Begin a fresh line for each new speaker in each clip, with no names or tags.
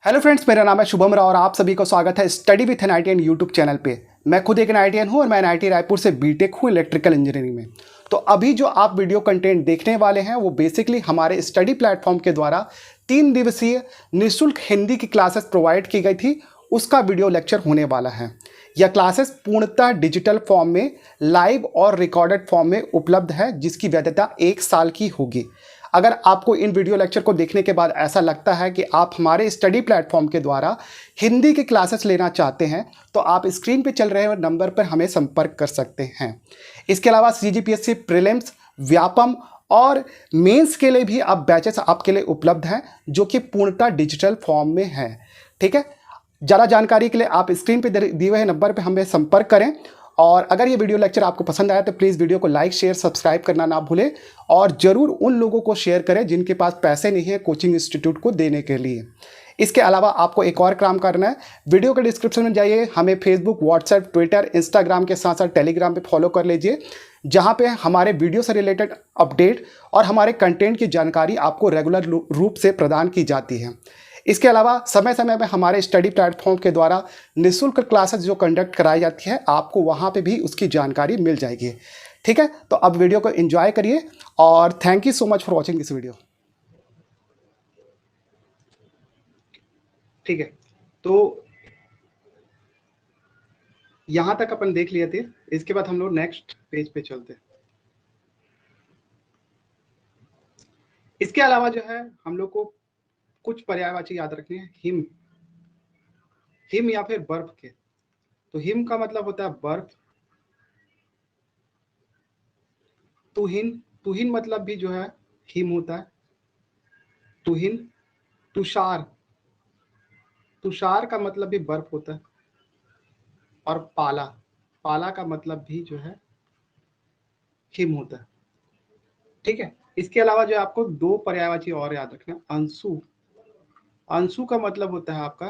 Hello friends, मेरा नाम है शुभम राव और आप सभी को स्वागत है स्टडी विथ एनआईटीएन यूट्यूब चैनल पे। मैं खुद एक एनआईटीएन हूँ और मैं एनआईटी रायपुर से बीटेक हूँ इलेक्ट्रिकल इंजीनियरिंग में। तो अभी जो आप वीडियो कंटेंट देखने वाले हैं वो बेसिकली हमारे स्टडी प्लेटफॉर्म के द्वारा 3 दिवसीय निःशुल्क हिंदी की क्लासेस प्रोवाइड की गई थी, उसका वीडियो लेक्चर होने वाला है। यह क्लासेस पूर्णतः डिजिटल फॉर्म में लाइव और रिकॉर्डेड फॉर्म में उपलब्ध है, जिसकी वैधता 1 साल की होगी। अगर आपको इन वीडियो लेक्चर को देखने के बाद ऐसा लगता है कि आप हमारे स्टडी प्लेटफॉर्म के द्वारा हिंदी की क्लासेस लेना चाहते हैं तो आप स्क्रीन पे चल रहे नंबर पर हमें संपर्क कर सकते हैं। इसके अलावा सीजीपीएससी प्रीलिम्स, व्यापम और मेंस के लिए भी अब बैचेस आपके लिए उपलब्ध हैं जो कि पूर्णतः डिजिटल फॉर्म में है। ठीक है, ज़्यादा जानकारी के लिए आप स्क्रीन पे दिए हुए नंबर पे हमें संपर्क करें। और अगर ये वीडियो लेक्चर आपको पसंद आया तो प्लीज़ वीडियो को लाइक, शेयर, सब्सक्राइब करना ना भूलें और ज़रूर उन लोगों को शेयर करें जिनके पास पैसे नहीं है कोचिंग इंस्टीट्यूट को देने के लिए। इसके अलावा आपको एक और काम करना है, वीडियो के डिस्क्रिप्शन में जाइए, हमें फेसबुक, व्हाट्सएप, ट्विटर, इंस्टाग्राम के साथ साथ टेलीग्राम पे फॉलो कर लीजिए, जहाँ पे हमारे वीडियो से रिलेटेड अपडेट और हमारे कंटेंट की जानकारी आपको रेगुलर रूप से प्रदान की जाती है। इसके अलावा समय समय में हमारे स्टडी प्लेटफॉर्म के द्वारा निःशुल्क क्लासेस जो कंडक्ट कराई जाती है, आपको वहाँ पे भी उसकी जानकारी मिल जाएगी। ठीक है, तो अब वीडियो को एंजॉय करिए और thank you so much for watching this video. ठीक है, तो यहाँ तक अपन देख लिए थे। इसके बाद हम लोग नेक्स्ट पेज पे चलते हैं। इसके अलावा जो है हम लोग को कुछ पर्यायवाची याद रखने हैं। हिम, हिम या फिर बर्फ के। तो हिम का मतलब होता है बर्फ। तुहिन, तुहिन मतलब भी जो है हिम होता है। तुहिन, तुषार, तुषार का मतलब भी बर्फ होता है। और पाला, पाला का मतलब भी जो है हिम होता है। ठीक है, इसके अलावा जो आपको दो पर्यायवाची और याद रखना है। अंशु, अंशु का मतलब होता है आपका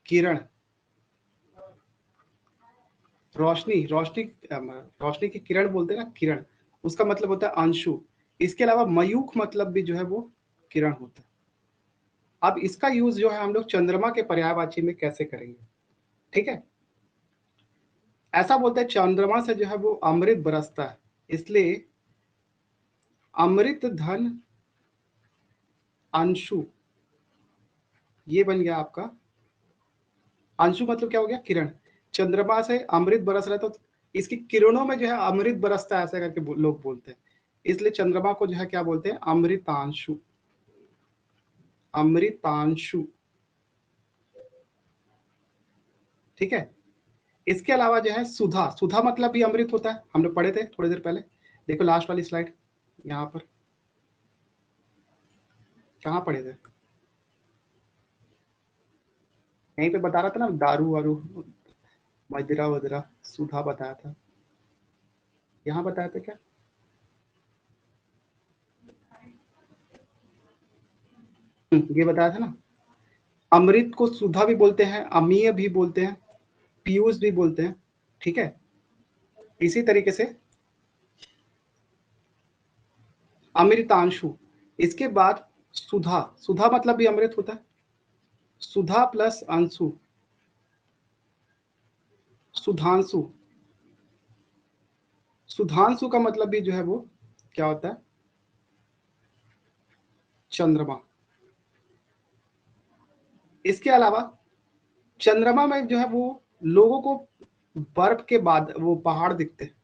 किरण। रोशनी, रोशनी, रोशनी की किरण बोलते हैं ना, किरण, उसका मतलब होता है अंशु। इसके अलावा मयूख मतलब भी जो है वो किरण होता है। अब इसका यूज जो है हम लोग चंद्रमा के पर्यायवाची में कैसे करेंगे। ठीक है, ऐसा बोलते हैं चंद्रमा से जो है वो अमृत बरसता है, इसलिए अमृत धन अंशु, ये बन गया आपका। अंशु मतलब क्या हो गया, किरण। चंद्रमा से अमृत बरस रहा है तो इसकी किरणों में जो है अमृत बरसता है, ऐसा करके लोग बोलते हैं। इसलिए चंद्रमा को जो है क्या बोलते हैं, अमृतांशु, अमृतांशु। ठीक है, इसके अलावा जो है सुधा, सुधा मतलब भी अमृत होता है, हम लोग पढ़े थे थोड़ी देर पहले। देखो लास्ट वाली स्लाइड, यहाँ पर कहाँ पढ़े थे, यहीं पे बता रहा था ना, दारू वारू, मदिरा वदिरा, सुधा बताया था। यहाँ बताया था क्या, ये बताया था ना। अमृत को सुधा भी बोलते हैं, अमीय भी बोलते हैं, पीयूष भी बोलते हैं। ठीक है, इसी तरीके से अमृतांशु। इसके बाद सुधा, सुधा मतलब भी अमृत होता है। सुधा प्लस अंशु, सुधांशु। सुधांशु का मतलब भी जो है वो क्या होता है, चंद्रमा। इसके अलावा चंद्रमा में जो है वो लोगों को बर्फ के बाद वो पहाड़ दिखते हैं,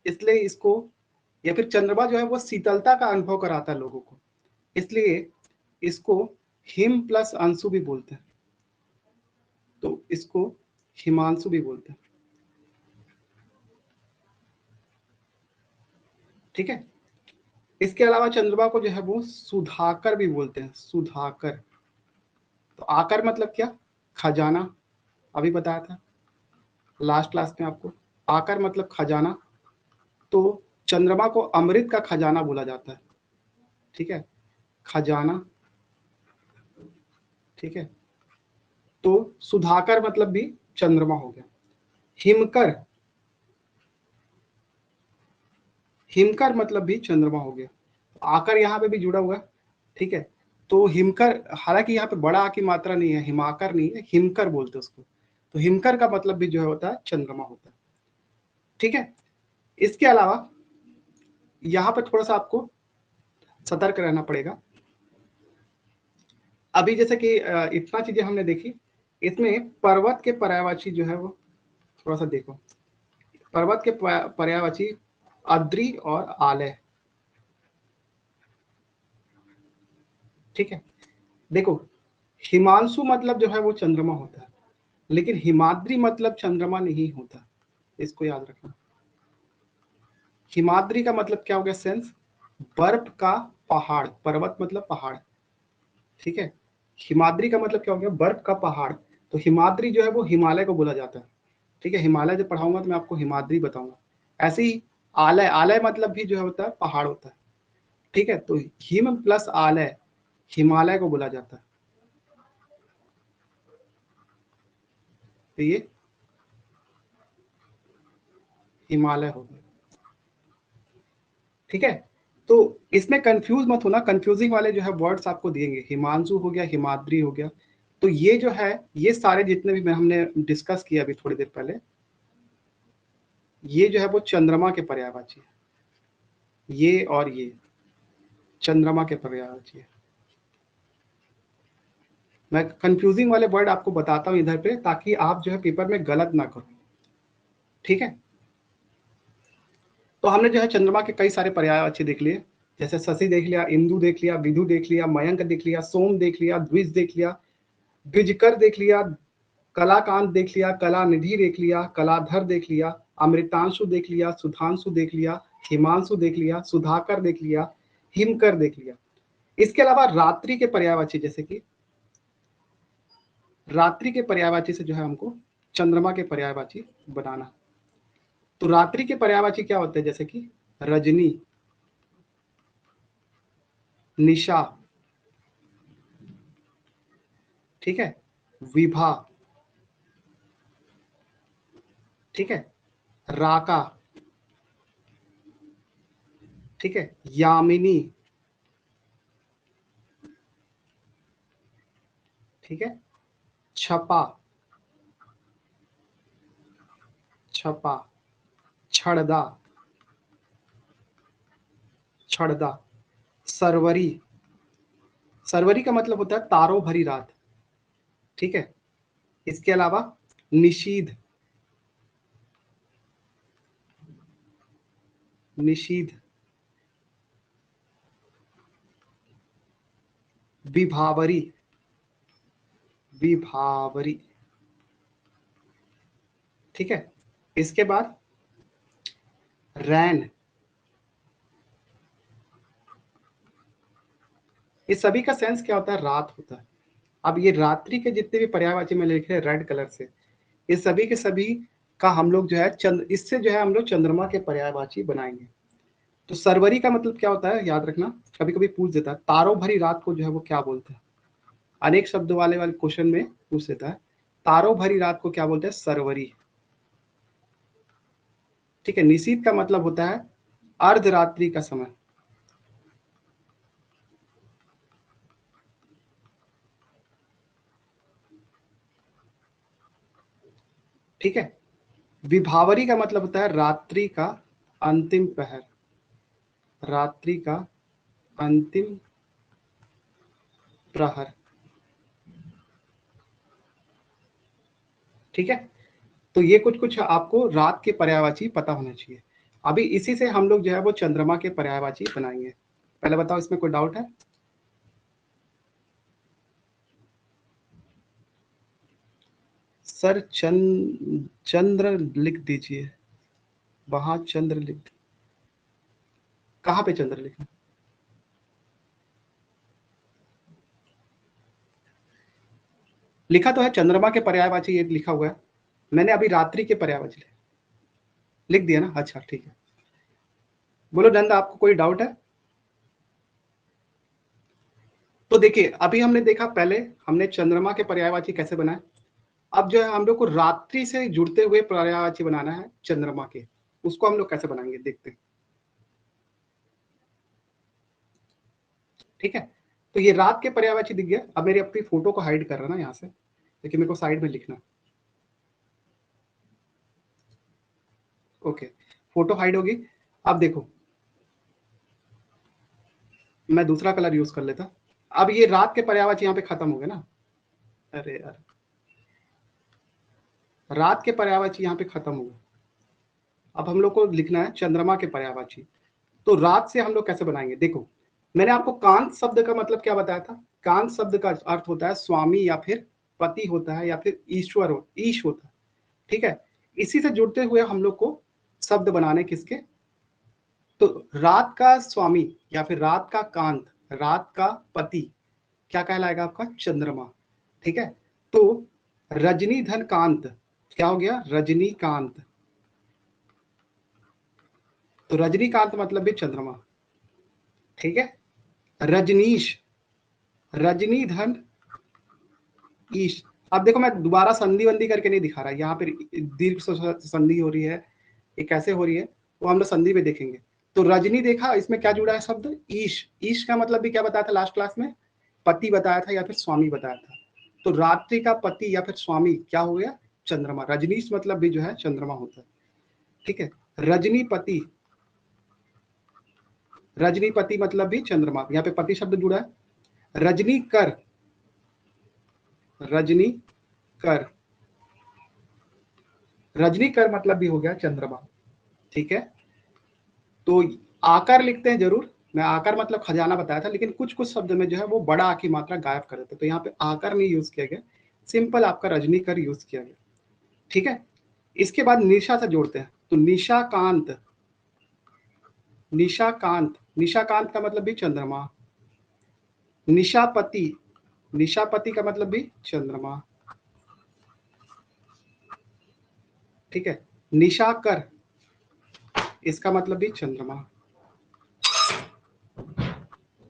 इसलिए इसको, या फिर चंद्रमा जो है वो शीतलता का अनुभव कराता है लोगों को, इसलिए इसको हिम प्लस अंशु भी बोलते हैं, तो इसको हिमांशु भी बोलते हैं। ठीक है, इसके अलावा चंद्रमा को जो है वो सुधाकर भी बोलते हैं, सुधाकर। तो आकर मतलब क्या, खजाना, अभी बताया था लास्ट क्लास में आपको। आकर मतलब खजाना, तो चंद्रमा को अमृत का खजाना बोला जाता है। ठीक है, खजाना। ठीक है, तो सुधाकर मतलब भी चंद्रमा हो गया। हिमकर, हिमकर मतलब भी चंद्रमा हो गया। आकर यहाँ पे भी जुड़ा हुआ है। ठीक है, तो हिमकर, हालांकि यहाँ पे बड़ा की मात्रा नहीं है, हिमाकर नहीं है, हिमकर बोलते हैं उसको। तो हिमकर का मतलब भी जो है होता है चंद्रमा होता है। ठीक है, इसके अलावा यहाँ पर थोड़ा सा आपको सतर्क रहना पड़ेगा। अभी जैसे कि इतना चीजें हमने देखी, इसमें पर्वत के पर्यायवाची जो है वो थोड़ा सा देखो। पर्वत के पर्यायवाची अद्री और आलय। ठीक है, देखो हिमांशु मतलब जो है वो चंद्रमा होता है, लेकिन हिमाद्री मतलब चंद्रमा नहीं होता, इसको याद रखना। हिमाद्री का मतलब क्या हो गया? सेंस बर्फ का पहाड़, पर्वत मतलब पहाड़। ठीक है, हिमाद्री का मतलब क्या हो गया? बर्फ का पहाड़। तो हिमाद्री जो है वो हिमालय को बोला जाता है। ठीक है, हिमालय जब पढ़ाऊंगा तो मैं आपको हिमाद्री बताऊंगा। ऐसे ही आलय, आलय मतलब भी जो है होता है पहाड़ होता है। ठीक है, तो हिम प्लस आलय हिमालय को बोला जाता है। तो ये हिमालय हो गया। ठीक है, तो इसमें कंफ्यूज मत होना, कंफ्यूजिंग वाले जो है वर्ड्स आपको दिएंगे। हिमांशु हो गया, हिमाद्री हो गया, तो ये जो है ये सारे जितने भी हमने डिस्कस किया अभी थोड़ी देर पहले, ये जो है वो चंद्रमा के पर्यायवाची है। ये और ये चंद्रमा के पर्यायवाची है। मैं कंफ्यूजिंग वाले वर्ड आपको बताता हूं इधर पे, ताकि आप जो है पेपर में गलत ना करो। ठीक है, तो हमने जो है चंद्रमा के कई सारे पर्यायवाची देख लिए, जैसे शशि देख लिया, इंदु देख लिया, विदु देख लिया, मयंक देख लिया, सोम देख लिया, द्विज देख लिया, द्विजकर देख लिया, कलाकांत देख लिया, कलानिधि देख लिया, कलाधर देख लिया, अमृतांशु देख लिया, सुधांशु देख लिया, हिमांशु देख लिया, सुधाकर देख लिया, हिमकर देख लिया। इसके अलावा रात्रि के पर्यायवाची, जैसे कि रात्रि के पर्यायवाची से जो है हमको चंद्रमा के पर्यायवाची बनाना। तो रात्रि के पर्यायवाची क्या होते हैं? जैसे कि रजनी, निशा, ठीक है, विभा, ठीक है, राका, ठीक है, यामिनी, ठीक है, छपा, छपा, छड़दा, छड़दा, सरवरी। सरवरी का मतलब होता है तारों भरी रात। ठीक है, इसके अलावा निशीध, निशीध, विभावरी, विभावरी। ठीक है, इसके बाद रैन। इस सभी का सेंस क्या होता है? रात होता है। अब ये रात्रि के जितने भी पर्यायवाची में लिखे रेड कलर से, ये सभी के सभी का हम लोग जो है इससे जो है हम लोग चंद्रमा के पर्यायवाची बनाएंगे। तो सरवरी का मतलब क्या होता है? याद रखना, कभी कभी पूछ देता है तारों भरी रात को जो है वो क्या बोलते हैं। अनेक शब्द वाले क्वेश्चन में पूछ देता है तारों भरी रात को क्या बोलते हैं? सरवरी। ठीक है, निशीथ का मतलब होता है अर्धरात्रि का समय। ठीक है, विभावरी का मतलब होता है रात्रि का अंतिम पहर, रात्रि का अंतिम प्रहर। ठीक है, तो ये कुछ कुछ आपको रात के पर्यायवाची पता होना चाहिए। अभी इसी से हम लोग जो है वो चंद्रमा के पर्यायवाची बनाएंगे। पहले बताओ, इसमें कोई डाउट है? सर चंद्र लिख दीजिए, वहां चंद्र लिख, कहाँ पे चंद्र लिखना? लिखा तो है चंद्रमा के पर्यायवाची, ये लिखा हुआ है। मैंने अभी रात्रि के पर्यायवाची लिख दिया ना। अच्छा ठीक है, बोलो नंदा, आपको कोई डाउट है? तो देखिए, अभी हमने देखा, पहले हमने चंद्रमा के पर्यायवाची कैसे बनाए। अब जो है हम लोग को रात्रि से जुड़ते हुए पर्यायवाची बनाना है चंद्रमा के। उसको हम लोग कैसे बनाएंगे देखते हैं। ठीक है, तो ये रात के पर्यायवाची दिख गया। अब मेरी अपनी फोटो को हाइड कर रहा ना यहाँ से, लेकिन मेरे को साइड में लिखना। ओके, फोटो हाइड होगी। अब देखो, मैं दूसरा कलर यूज कर लेता। अब ये रात के पर्यायवाची यहाँ पे खत्म हो गए ना। अरे यार, रात के पर्यायवाची यहाँ पे खत्म हो गए। अब हम लोग को लिखना है चंद्रमा के पर्यायवाची। तो रात से हम लोग कैसे बनाएंगे? देखो, मैंने आपको कांत शब्द का मतलब क्या बताया था। कांत शब्द का अर्थ होता है स्वामी या फिर पति होता है, या फिर ईश्वर ईश होता है। ठीक है, इसी से जुड़ते हुए हम लोग को शब्द बनाने किसके, तो रात का स्वामी या फिर रात का कांत, रात का पति क्या कहलाएगा? आपका चंद्रमा। ठीक है, तो रजनीधर कांत क्या हो गया? रजनीकांत। तो रजनीकांत मतलब भी चंद्रमा। ठीक है, रजनीश, रजनीधर ईश। अब देखो, मैं दोबारा संधि वंधि करके नहीं दिखा रहा, यहाँ पे दीर्घ संधि हो रही है, ये कैसे हो रही है वो हम लोग संधि में देखेंगे। तो रजनी देखा, इसमें क्या जुड़ा है शब्द? ईश। ईश का मतलब भी क्या बताया था लास्ट क्लास में? पति बताया था या फिर स्वामी बताया था। तो रात्रि का पति या फिर स्वामी क्या हो गया? चंद्रमा। रजनीश मतलब भी जो है चंद्रमा होता है। ठीक है, रजनीपति, रजनीपति मतलब भी चंद्रमा, यहाँ पे पति शब्द जुड़ा है। रजनी कर, रजनी कर, रजनी कर मतलब भी हो गया चंद्रमा। ठीक है, तो आकार लिखते हैं जरूर। मैं आकार मतलब खजाना बताया था, लेकिन कुछ कुछ शब्द में जो है वो बड़ा आ की मात्रा गायब कर देते, तो यहाँ पे आकार नहीं यूज किया गया, सिंपल आपका रजनीकर यूज किया गया। ठीक है, इसके बाद निशा से जोड़ते हैं। तो निशाकांत, निशाकांत, निशाकांत का मतलब भी चंद्रमा। निशापति, निशापति का मतलब भी चंद्रमा। ठीक है, निशाकर, इसका मतलब भी चंद्रमा।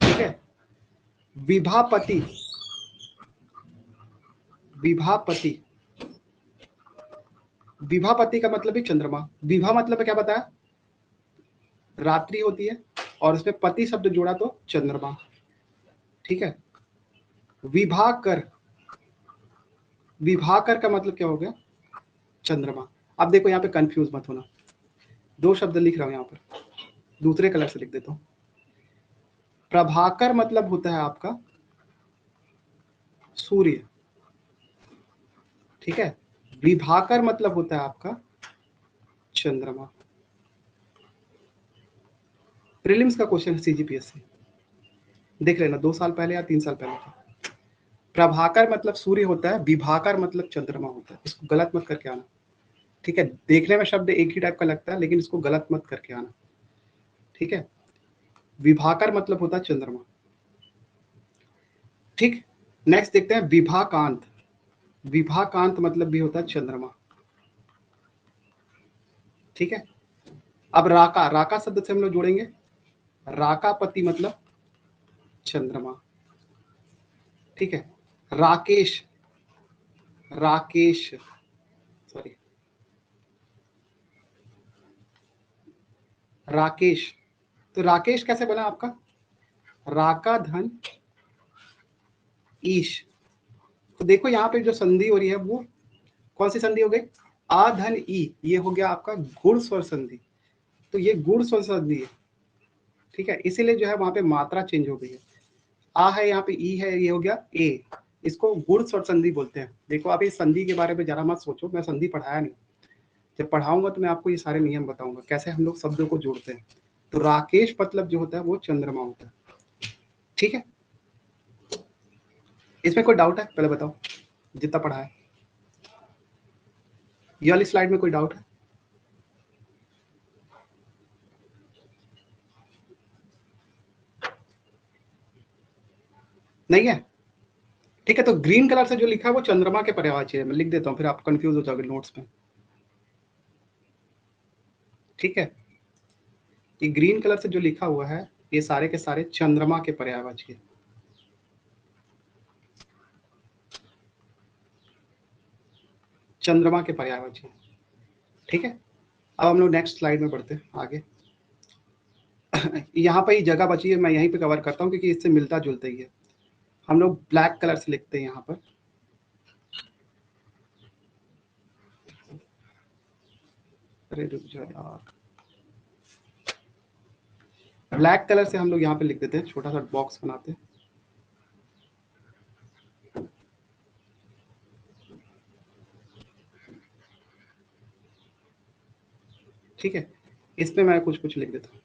ठीक है, विभापति, विभापति, विभापति का मतलब भी चंद्रमा। विभा मतलब क्या बताया? रात्रि होती है, और उसमें पति शब्द जोड़ा तो चंद्रमा। ठीक है, विभाकर, विभाकर का मतलब क्या हो गया? चंद्रमा। अब देखो, यहाँ पे कंफ्यूज मत होना, दो शब्द लिख रहा हूं यहाँ पर, दूसरे कलर से लिख देता हूं। प्रभाकर मतलब होता है आपका सूर्य। ठीक है, विभाकर मतलब होता है आपका चंद्रमा। प्रीलिम्स का क्वेश्चन है सीजीपीएस से, देख लेना, 2 साल पहले या 3 साल पहले का। प्रभाकर मतलब सूर्य होता है, विभाकर मतलब चंद्रमा होता है, इसको गलत मत करके आना। ठीक है, देखने में शब्द एक ही टाइप का लगता है, लेकिन इसको गलत मत करके आना। ठीक है, विभाकर मतलब होता है चंद्रमा। ठीक, नेक्स्ट देखते हैं विभाकांत। विभाकांत मतलब भी होता है चंद्रमा। ठीक है, अब राका, राका शब्द से हम लोग जोड़ेंगे। राकापति मतलब चंद्रमा। ठीक है, राकेश, राकेश, सॉरी, राकेश। तो राकेश कैसे बना आपका? राका धन ईश। तो देखो यहाँ पे जो संधि हो रही है वो कौन सी संधि हो गई? आ धन ई, ये हो गया आपका गुण स्वर संधि। तो ये गुण स्वर संधि है। ठीक है, इसीलिए जो है वहां पे मात्रा चेंज हो गई है। आ है, यहाँ पे ई है, ये हो गया ए। इसको गुण स्वर संधि बोलते हैं। देखो, आप इस संधि के बारे में जरा मत सोचो, मैं संधि पढ़ाया नहीं, जब पढ़ाऊंगा तो मैं आपको ये सारे नियम बताऊंगा कैसे हम लोग शब्दों को जोड़ते हैं। तो राकेश मतलब जो होता है वो चंद्रमा होता है। ठीक है, इसमें कोई डाउट है? पहले बताओ, जितना पढ़ा है। ये वाली स्लाइड में कोई डाउट है? नहीं है? ठीक है, तो ग्रीन कलर से जो लिखा है वो चंद्रमा के पर्यायवाची है, मैं लिख देता हूँ, फिर आप कंफ्यूज हो जाओगे नोट्स में। ठीक है, ये ग्रीन कलर से जो लिखा हुआ है ये सारे के सारे चंद्रमा के पर्यायवाची है। चंद्रमा के पर्यायवाची है। ठीक है, अब हम लोग नेक्स्ट स्लाइड में बढ़ते हैं आगे। यहाँ पर ही जगह बची है, मैं यहीं पे कवर करता हूँ क्योंकि इससे मिलता जुलता ही है। हम लोग ब्लैक कलर से लिखते हैं यहाँ पर। अरे रुक जाओ यार, ब्लैक कलर से हम लोग यहाँ पे लिख देते हैं, छोटा सा बॉक्स बनाते हैं। ठीक है, इसमें मैं कुछ कुछ लिख देता हूँ।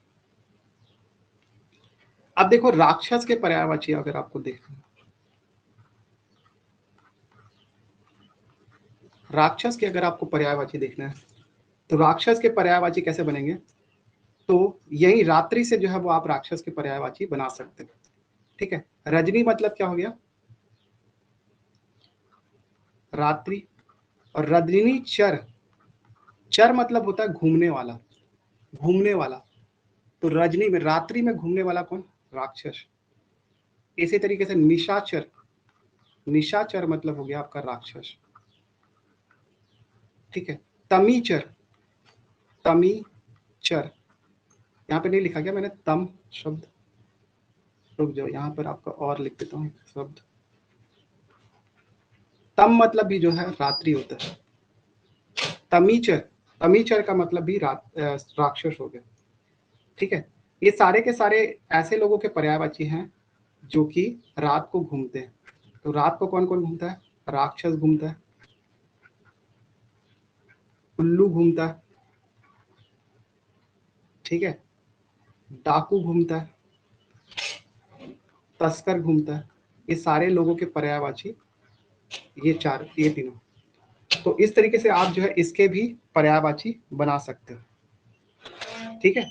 अब देखो राक्षस के पर्यायवाची अगर आपको देखना है, राक्षस के अगर आपको पर्यायवाची देखना है तो राक्षस के पर्यायवाची कैसे बनेंगे, तो यही रात्रि से जो है वो आप राक्षस के पर्यायवाची बना सकते हैं। ठीक है, रजनी मतलब क्या हो गया, रात्रि। और रजनी चर, चर मतलब होता है घूमने वाला, घूमने वाला। तो रजनी में, रात्रि में घूमने वाला कौन, राक्षस। इसी तरीके से निशाचर, निशाचर मतलब हो गया आपका राक्षस। ठीक है, तमीचर, तमीचर, यहाँ पे नहीं लिखा गया मैंने तम शब्द, रुक जाओ यहाँ पर आपका और लिख देता हूँ शब्द। तम मतलब भी जो है रात्रि होता है। तमीचर, तमीचर का मतलब भी राक्षस हो गया। ठीक है, ये सारे के सारे ऐसे लोगों के पर्यायवाची हैं जो कि रात को घूमते हैं। तो रात को कौन कौन घूमता है, राक्षस घूमता है, उल्लू घूमता है, ठीक है, डाकू घूमता है, तस्कर घूमता है। ये सारे लोगों के पर्यायवाची ये चार, ये तीनों। तो इस तरीके से आप जो है इसके भी पर्यायवाची बना सकते हो। ठीक है,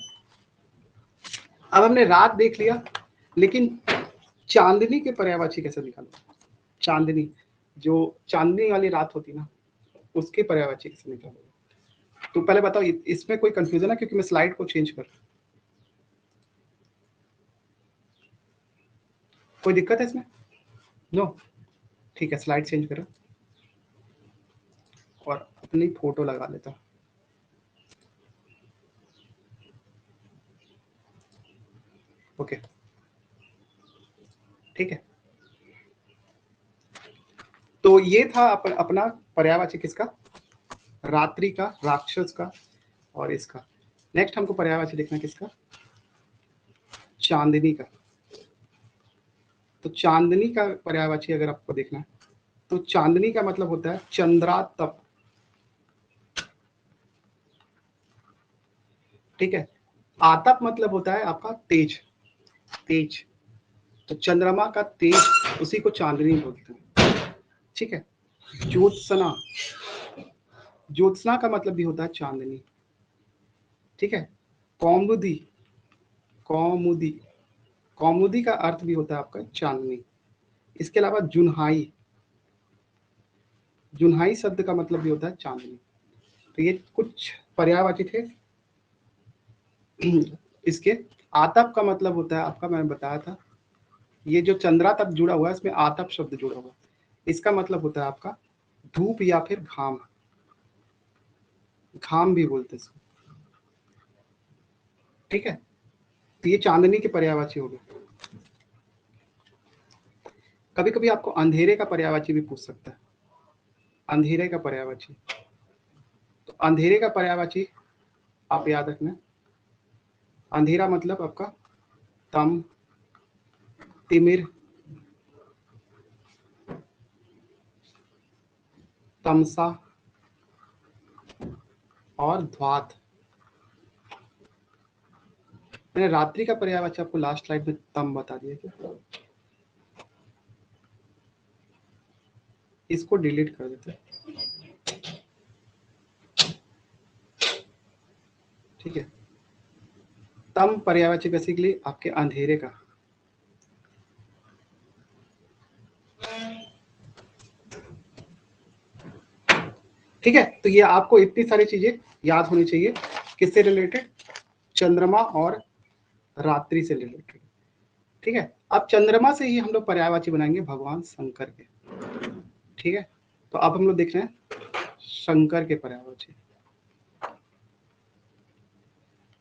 अब हमने रात देख लिया, लेकिन चांदनी के पर्यायवाची कैसे निकालो, चांदनी, जो चांदनी वाली रात होती ना, उसके पर्यायवाची कैसे निकालो। तो पहले बताओ इसमें कोई कंफ्यूजन है, क्योंकि मैं स्लाइड को चेंज कर, कोई दिक्कत है इसमें, नो। ठीक है, स्लाइड चेंज करो और अपनी फोटो लगा लेता हूँ। ओके, ठीक है, तो ये था अपना पर्यायवाची किसका, रात्रि का, राक्षस का और इसका। नेक्स्ट हमको पर्यायवाची देखना किसका, चांदनी का। तो चांदनी का पर्यायवाची अगर आपको देखना है तो चांदनी का मतलब होता है चंद्रातप। ठीक है, आतप मतलब होता है आपका तेज, तेज। तो चंद्रमा का तेज, उसी को चांदनी बोलते हैं। ठीक है, ज्योत्सना, ज्योत्सना का मतलब भी होता है चांदनी। ठीक है, कौमुदी, कौमुदी, कौमुदी का अर्थ भी होता है आपका चांदनी। इसके अलावा जुन्हाई, जुन्हाई शब्द का मतलब भी होता है चांदनी। तो ये कुछ पर्यायवाची थे। इसके आतप का मतलब होता है आपका, मैंने बताया था, ये जो चंद्रा तप जुड़ा हुआ है इसमें आतप शब्द जुड़ा हुआ है। इसका मतलब होता है आपका धूप या फिर घाम, घाम भी बोलते हैं इसको। ठीक है, तो ये चांदनी के पर्यायवाची हो गए। कभी कभी आपको अंधेरे का पर्यायवाची भी पूछ सकता है, अंधेरे का पर्यायवाची। तो अंधेरे का पर्यायवाची आप याद रखना, अंधेरा मतलब आपका तम, तिमिर, तमसा और ध्वात। मैंने रात्रि का पर्यायवाची आपको लास्ट स्लाइड में तम बता दिया क्या, इसको डिलीट कर देते हैं। ठीक है, तम पर्यायवाची बेसिकली आपके अंधेरे का। ठीक है, तो ये आपको इतनी सारी चीजें याद होनी चाहिए, किससे रिलेटेड, चंद्रमा और रात्रि से रिलेटेड। ठीक है, अब चंद्रमा से ही हम लोग पर्यायवाची बनाएंगे भगवान शंकर के। ठीक है, तो अब हम लोग देख रहे हैं शंकर के पर्यायवाची।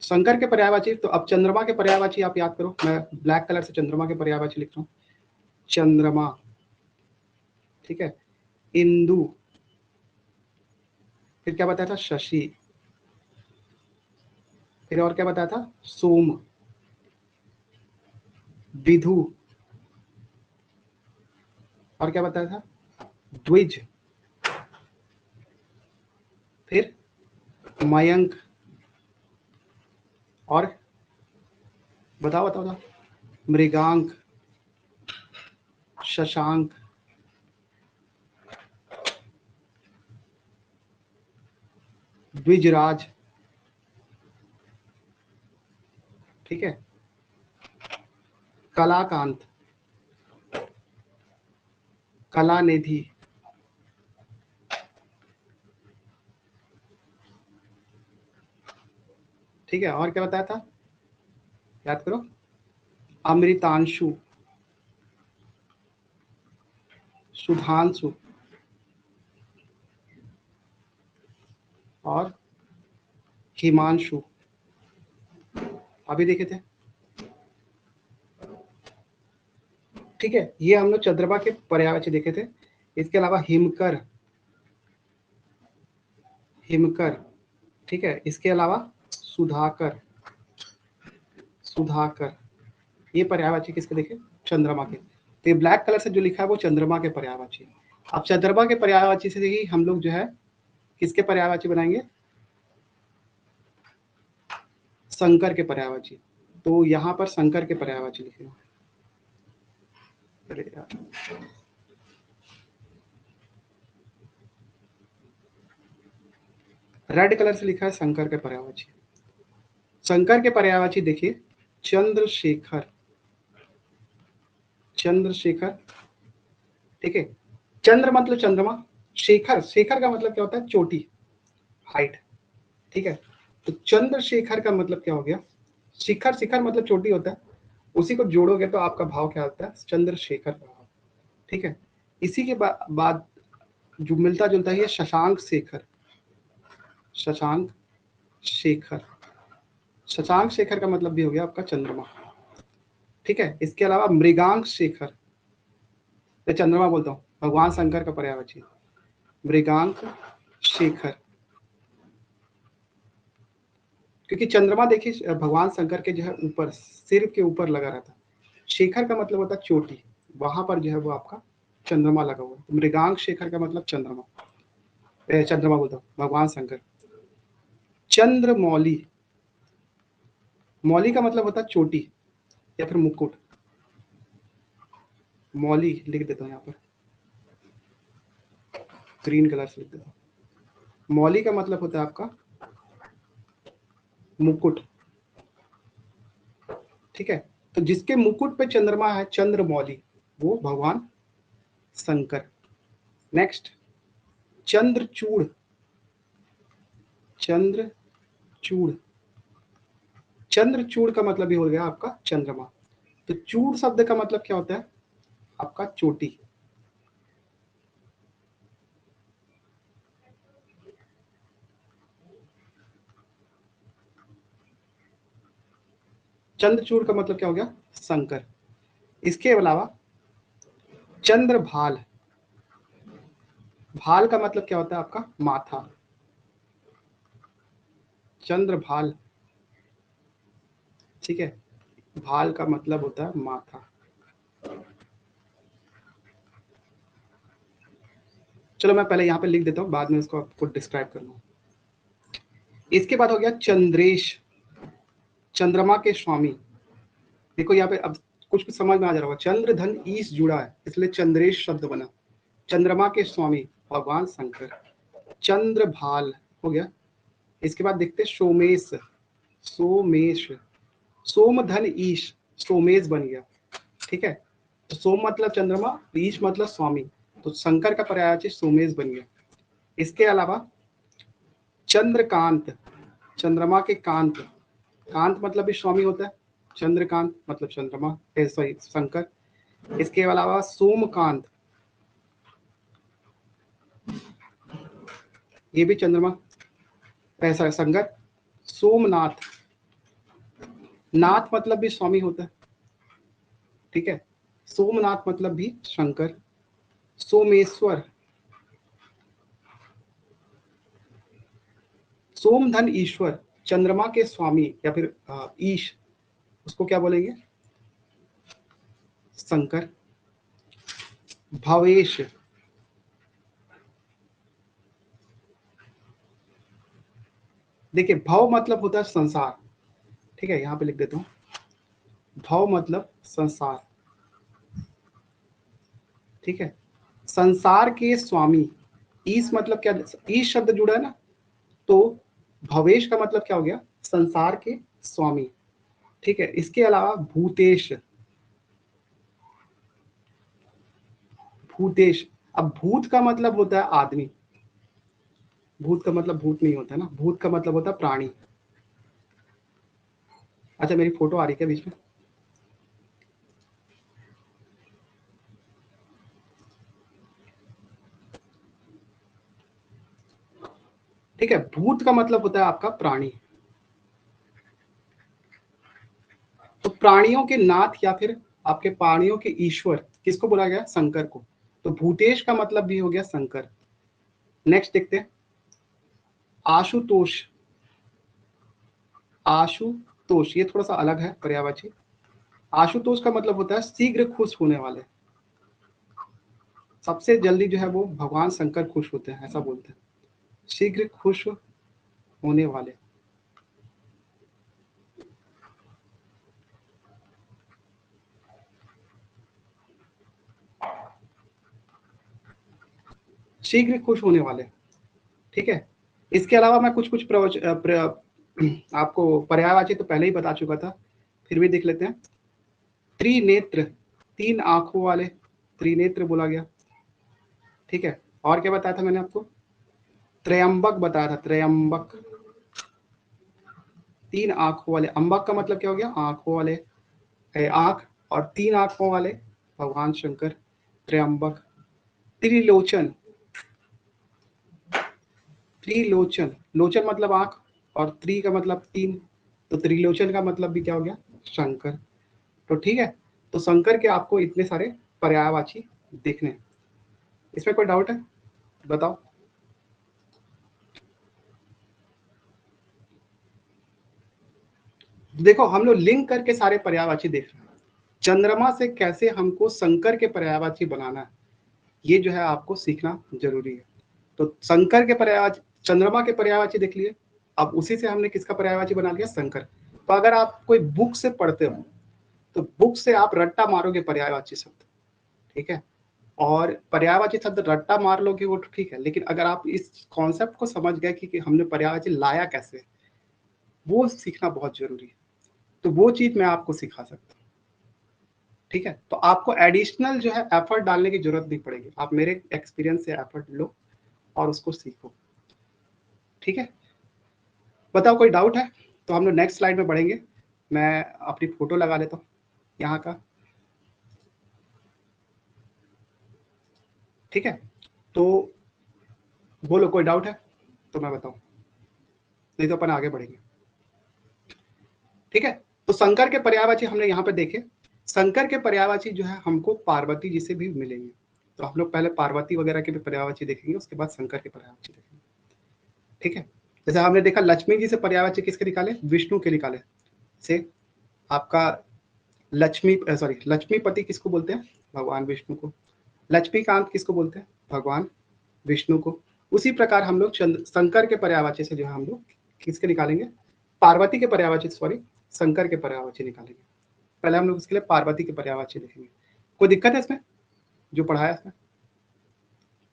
शंकर के पर्यायवाची, तो अब चंद्रमा के पर्यायवाची आप याद करो, मैं ब्लैक कलर से चंद्रमा के पर्यायवाची लिख रहा हूँ। चंद्रमा, ठीक है। इंदु, फिर क्या बताया था, शशि, फिर और क्या बताया था, सोम, विधु, और क्या बताया था, द्विज, फिर मयंक, और बताओ बताओ बताओ, मृगांक, शशांक, द्विजराज, ठीक है, कलाकांत, कलानिधि, ठीक है। और क्या बताया था, याद करो, अमृतांशु, सुधांशु, और हिमांशु, अभी देखे थे, ठीक है। ये हम लोग चंद्रमा के पर्यायवाची देखे थे। इसके अलावा हिमकर, हिमकर, ठीक है। इसके अलावा सुधाकर, सुधाकर, ये पर्यायवाची किसके देखे, चंद्रमा के। तो ये ब्लैक कलर से जो लिखा है वो चंद्रमा के पर्यायवाची है। अब चंद्रमा के पर्यायवाची से ही हम लोग जो है किसके पर्यायवाची बनाएंगे, शंकर के पर्यायवाची। तो यहाँ पर शंकर के पर्यायवाची लिखे, अरे यार, रेड कलर से लिखा है शंकर के पर्यायवाची। शंकर के पर्यायवाची देखिए, चंद्रशेखर, चंद्रशेखर, ठीक है। चंद्र मतलब चंद्रमा, शेखर, शेखर का मतलब क्या होता है, चोटी, हाइट, ठीक है। तो चंद्रशेखर का मतलब क्या हो गया, शिखर, शिखर मतलब चोटी होता है, उसी को जोड़ोगे तो आपका भाव क्या आता है, चंद्रशेखर का भाव, ठीक है। इसी के बाद जो मिलता जुलता है शशांक शेखर, शशांक शेखर, शशांक शेखर का मतलब भी हो गया आपका चंद्रमा, ठीक है। इसके अलावा मृगांक शेखर, मैं चंद्रमा बोलता हूँ, भगवान शंकर का पर्यायवाची, मृगांक शेखर, क्योंकि चंद्रमा देखिए भगवान शंकर के जो है ऊपर, सिर के ऊपर लगा रहता है, शेखर का मतलब होता है चोटी, वहां पर जो है वो आपका चंद्रमा लगा हुआ है। मृगांक शेखर का मतलब चंद्रमा, चंद्रमा बोलता हूँ, भगवान शंकर। चंद्रमौली, मौली का मतलब होता है चोटी या फिर मुकुट, मौली लिख देता हूँ यहाँ पर, ग्रीन कलर से लिख देता हूँ। मौली का मतलब होता है आपका मुकुट, ठीक है। तो जिसके मुकुट पे चंद्रमा है, चंद्रमौली, वो भगवान शंकर। नेक्स्ट, चंद्रचूड़, चंद्रचूड़, चंद्रचूड़ का मतलब ही हो गया आपका चंद्रमा। तो चूड़ शब्द का मतलब क्या होता है, आपका चोटी, चंद्रचूड़ का मतलब क्या हो गया, शंकर। इसके अलावा चंद्रभाल, भाल का मतलब क्या होता है आपका माथा, चंद्रभाल, ठीक है। भाल का मतलब होता है माथा। चलो मैं पहले यहाँ पे लिख देता हूँ, बाद में इसको आपको डिस्क्राइब कर लूँ। इसके बाद हो गया चंद्रेश, चंद्रमा के स्वामी। देखो यहाँ पे अब कुछ कुछ समझ में आ जा रहा होगा, चंद्र धन ईश जुड़ा है इसलिए चंद्रेश शब्द बना। चंद्रमा के स्वामी भगवान शंकर, चंद्रभाल हो गया। इसके बाद देखते सोमेश, सोमेश, सोम धन ईश, सोमेश बन गया, ठीक है। तो सोम मतलब चंद्रमा, ईश मतलब स्वामी, तो शंकर का पर्यायवाची सोमेश बन गया। इसके अलावा चंद्रकांत, चंद्रमा के कांत, कांत मतलब भी स्वामी होता है, चंद्रकांत मतलब चंद्रमा, सॉरी शंकर। इसके अलावा सोमकांत, ये भी चंद्रमा, पैसा शंकर। सोमनाथ, नाथ मतलब भी स्वामी होता है, ठीक है। सोमनाथ मतलब भी शंकर, सोमेश्वर, सोमधन ईश्वर, चंद्रमा के स्वामी या फिर ईश, उसको क्या बोलेंगे? शंकर। भवेश, देखिए भव मतलब होता है संसार, ठीक है, यहां पे लिख देता हूं, भव मतलब संसार, ठीक है, संसार के स्वामी। ईश मतलब क्या, ईश शब्द जुड़ा है ना, तो भवेश का मतलब क्या हो गया? संसार के स्वामी, ठीक है। इसके अलावा भूतेश, भूतेश, अब भूत का मतलब होता है आदमी, भूत का मतलब भूत नहीं होता ना, भूत का मतलब होता है प्राणी। अच्छा मेरी फोटो आ रही है बीच में? ठीक है, भूत का मतलब होता है आपका प्राणी। तो प्राणियों के नाथ या फिर आपके प्राणियों के ईश्वर किसको बोला गया? शंकर को। तो भूतेश का मतलब भी हो गया शंकर। नेक्स्ट देखते हैं, आशुतोष। आशुतोष ये थोड़ा सा अलग है पर्यायवाची। आशुतोष का मतलब होता है शीघ्र खुश होने वाले, सबसे जल्दी जो है वो भगवान शंकर खुश होते हैं, ऐसा बोलते हैं, शीघ्र खुश होने वाले। शीघ्र खुश होने वाले, ठीक है। इसके अलावा मैं कुछ कुछ आपको पर्यायवाची तो पहले ही बता चुका था, फिर भी देख लेते हैं। त्रिनेत्र, तीन आंखों वाले, त्रिनेत्र बोला गया, ठीक है। और क्या बताया था मैंने आपको? त्रयंबक बताया था, त्रयंबक, तीन आंखों वाले। अंबक का मतलब क्या हो गया? आंखों वाले, आंख, और तीन आंखों वाले भगवान शंकर, त्रयंबक। त्रिलोचन, त्रिलोचन, लोचन मतलब आंख, और त्रि का मतलब तीन, तो त्रिलोचन का मतलब भी क्या हो गया? शंकर। तो ठीक है, तो शंकर के आपको इतने सारे पर्यायवाची देखने हैं। इसमें कोई डाउट है? बताओ। देखो हम लोग लिंक करके सारे पर्यायवाची देख रहे हैं, चंद्रमा से कैसे हमको शंकर के पर्यायवाची बनाना है, ये जो है आपको सीखना जरूरी है। तो शंकर के पर्यायवाची, चंद्रमा के पर्यायवाची देख लिए, अब उसी से हमने किसका पर्यायवाची बना लिया? शंकर। तो अगर आप कोई बुक से पढ़ते हो तो बुक से आप रट्टा मारोगे पर्यायवाची शब्द, ठीक है, और पर्यायवाची शब्द रट्टा मार लोगे वो तो ठीक है, लेकिन अगर आप इस कॉन्सेप्ट को समझ गए कि हमने पर्यायवाची लाया कैसे, वो सीखना बहुत जरूरी है। तो वो चीज मैं आपको सिखा सकता हूँ, ठीक है। तो आपको एडिशनल जो है एफर्ट डालने की जरूरत नहीं पड़ेगी, आप मेरे एक्सपीरियंस से एफर्ट लो और उसको सीखो, ठीक है। बताओ कोई डाउट है? तो हम लोग नेक्स्ट स्लाइड में बढ़ेंगे। मैं अपनी फोटो लगा लेता हूँ यहाँ का, ठीक है। तो बोलो कोई डाउट है तो मैं बताऊँ, नहीं तो अपन आगे बढ़ेंगे, ठीक है। तो शंकर के पर्यायवाची हमने यहाँ पे देखे। शंकर के पर्यायवाची जो है हमको पार्वती जी से भी मिलेंगे, तो हम लोग पहले पार्वती वगैरह के भी पर्यायवाची देखेंगे, उसके बाद शंकर के पर्यायवाची देखेंगे, ठीक है। जैसे हमने देखा लक्ष्मी जी से पर्यायवाची किसके निकाले? विष्णु के निकाले। से आपका लक्ष्मी, सॉरी, लक्ष्मीपति किसको बोलते हैं? भगवान विष्णु को। लक्ष्मीकांत किसको बोलते हैं? भगवान विष्णु को। उसी प्रकार हम लोग शंकर के पर्यायवाची से जो है हम लोग किसके निकालेंगे? पार्वती के पर्यायवाची, सॉरी, शंकर के पर्यायवाची निकालेंगे। पहले हम लोग इसके लिए पार्वती के पर्यायवाची देखेंगे। कोई दिक्कत है इसमें जो पढ़ाया इसमें?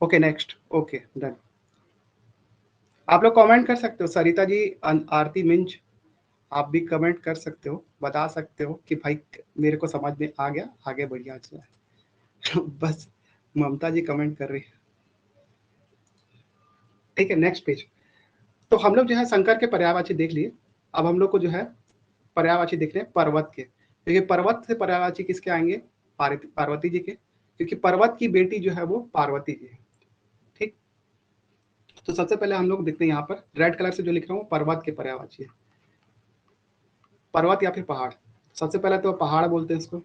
Okay next, okay done. आप लोग कमेंट कर सकते हो, सरिता जी, आरती मिंज, आप भी कमेंट कर सकते हो, बता सकते हो कि भाई मेरे को समझ में आ गया, आगे बढ़िया है। बस ममता जी कमेंट कर रही है, ठीक है। Next page. तो हम लोग जो है शंकर के पर्यायवाची देख लिए। अब हम लोग को जो है पर्यायवाची देख रहे हैं पर्वत के, क्योंकि पर्वत से पर्यायवाची किसके आएंगे? पार्वती जी के, क्योंकि पर्वत की बेटी जो है वो पार्वती जी है, ठीक। तो सबसे पहले हम लोग देखते हैं यहाँ पर रेड कलर से जो लिख रहा हूँ पर्वत के पर्यायवाची है, पर्वत या फिर पहाड़। सबसे पहले तो पहाड़ बोलते हैं इसको,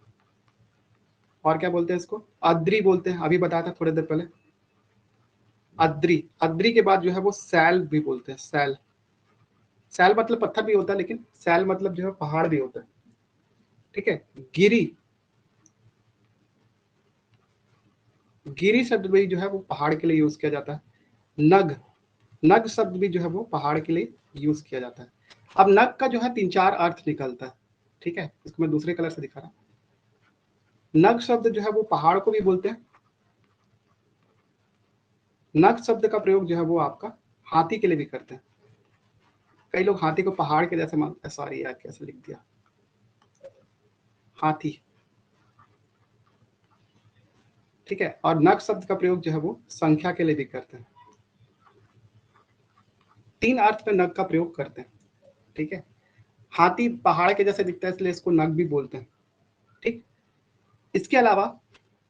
और क्या बोलते हैं इसको, अद्री बोलते हैं, अभी बताया था थोड़ी देर पहले, अद्री। अद्री के बाद जो है वो सैल भी बोलते हैं, सैल। सैल मतलब पत्थर भी होता है, लेकिन सैल मतलब जो है पहाड़ भी होता है, ठीक है। गिरी, गिरी शब्द भी जो है वो पहाड़ के लिए यूज किया जाता है। नग, नग शब्द भी जो है वो पहाड़ के लिए यूज किया जाता है। अब नग का जो है 3-4 अर्थ निकलता है, ठीक है। इसको मैं दूसरे कलर से दिखा रहा हूं। नग शब्द जो है वो पहाड़ को भी बोलते हैं। नग शब्द का प्रयोग जो है वो आपका हाथी के लिए भी करते हैं। कई लोग हाथी को पहाड़ के जैसे मानते हैं, सॉरी यार कैसे लिख दिया, हाथी, ठीक है। और नग शब्द का प्रयोग जो है वो संख्या के लिए भी करते हैं। 3 अर्थ में नग का प्रयोग करते हैं, ठीक है। हाथी पहाड़ के जैसे दिखता है, इसलिए इसको नग भी बोलते हैं, ठीक। इसके अलावा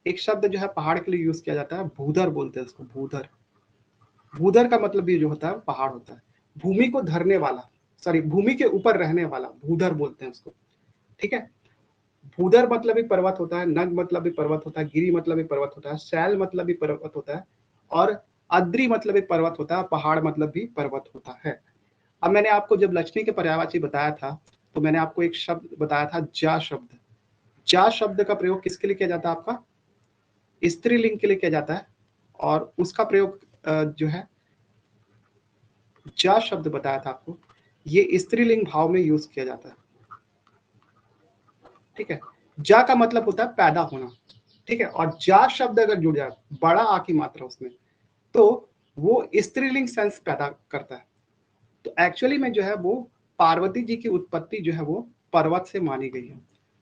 एक शब्द जो है पहाड़ के लिए यूज किया जाता है, भूधर बोलते हैं इसको, भूधर। भूधर का मतलब भी जो होता है पहाड़ होता है। भूमि को धरने वाला, सॉरी भूमि के ऊपर रहने वाला, भूधर बोलते हैं उसको, ठीक है। भूधर मतलब भी पर्वत होता है, नग मतलब भी पर्वत होता है, गिरी मतलब भी पर्वत होता है, शैल मतलब भी पर्वत होता है, और अद्री मतलब भी पर्वत होता है, पहाड़ मतलब भी पर्वत होता है। अब मैंने आपको जब लक्ष्मी के पर्यायवाची बताया था, तो मैंने आपको एक शब्द बताया था, जा शब्द। जा शब्द का प्रयोग किसके लिए किया जाता है, आपका स्त्रीलिंग के लिए किया जाता है। और उसका प्रयोग जो है, जा शब्द बताया था आपको, ये स्त्रीलिंग भाव में यूज किया जाता है, ठीक है। जा का मतलब होता है पैदा होना, ठीक है। और जा शब्द अगर जुड़ जाए, बड़ा आ की मात्रा उसमें, तो वो स्त्रीलिंग सेंस पैदा करता है। तो एक्चुअली में जो है वो पार्वती जी की उत्पत्ति जो है वो पर्वत से मानी गई है,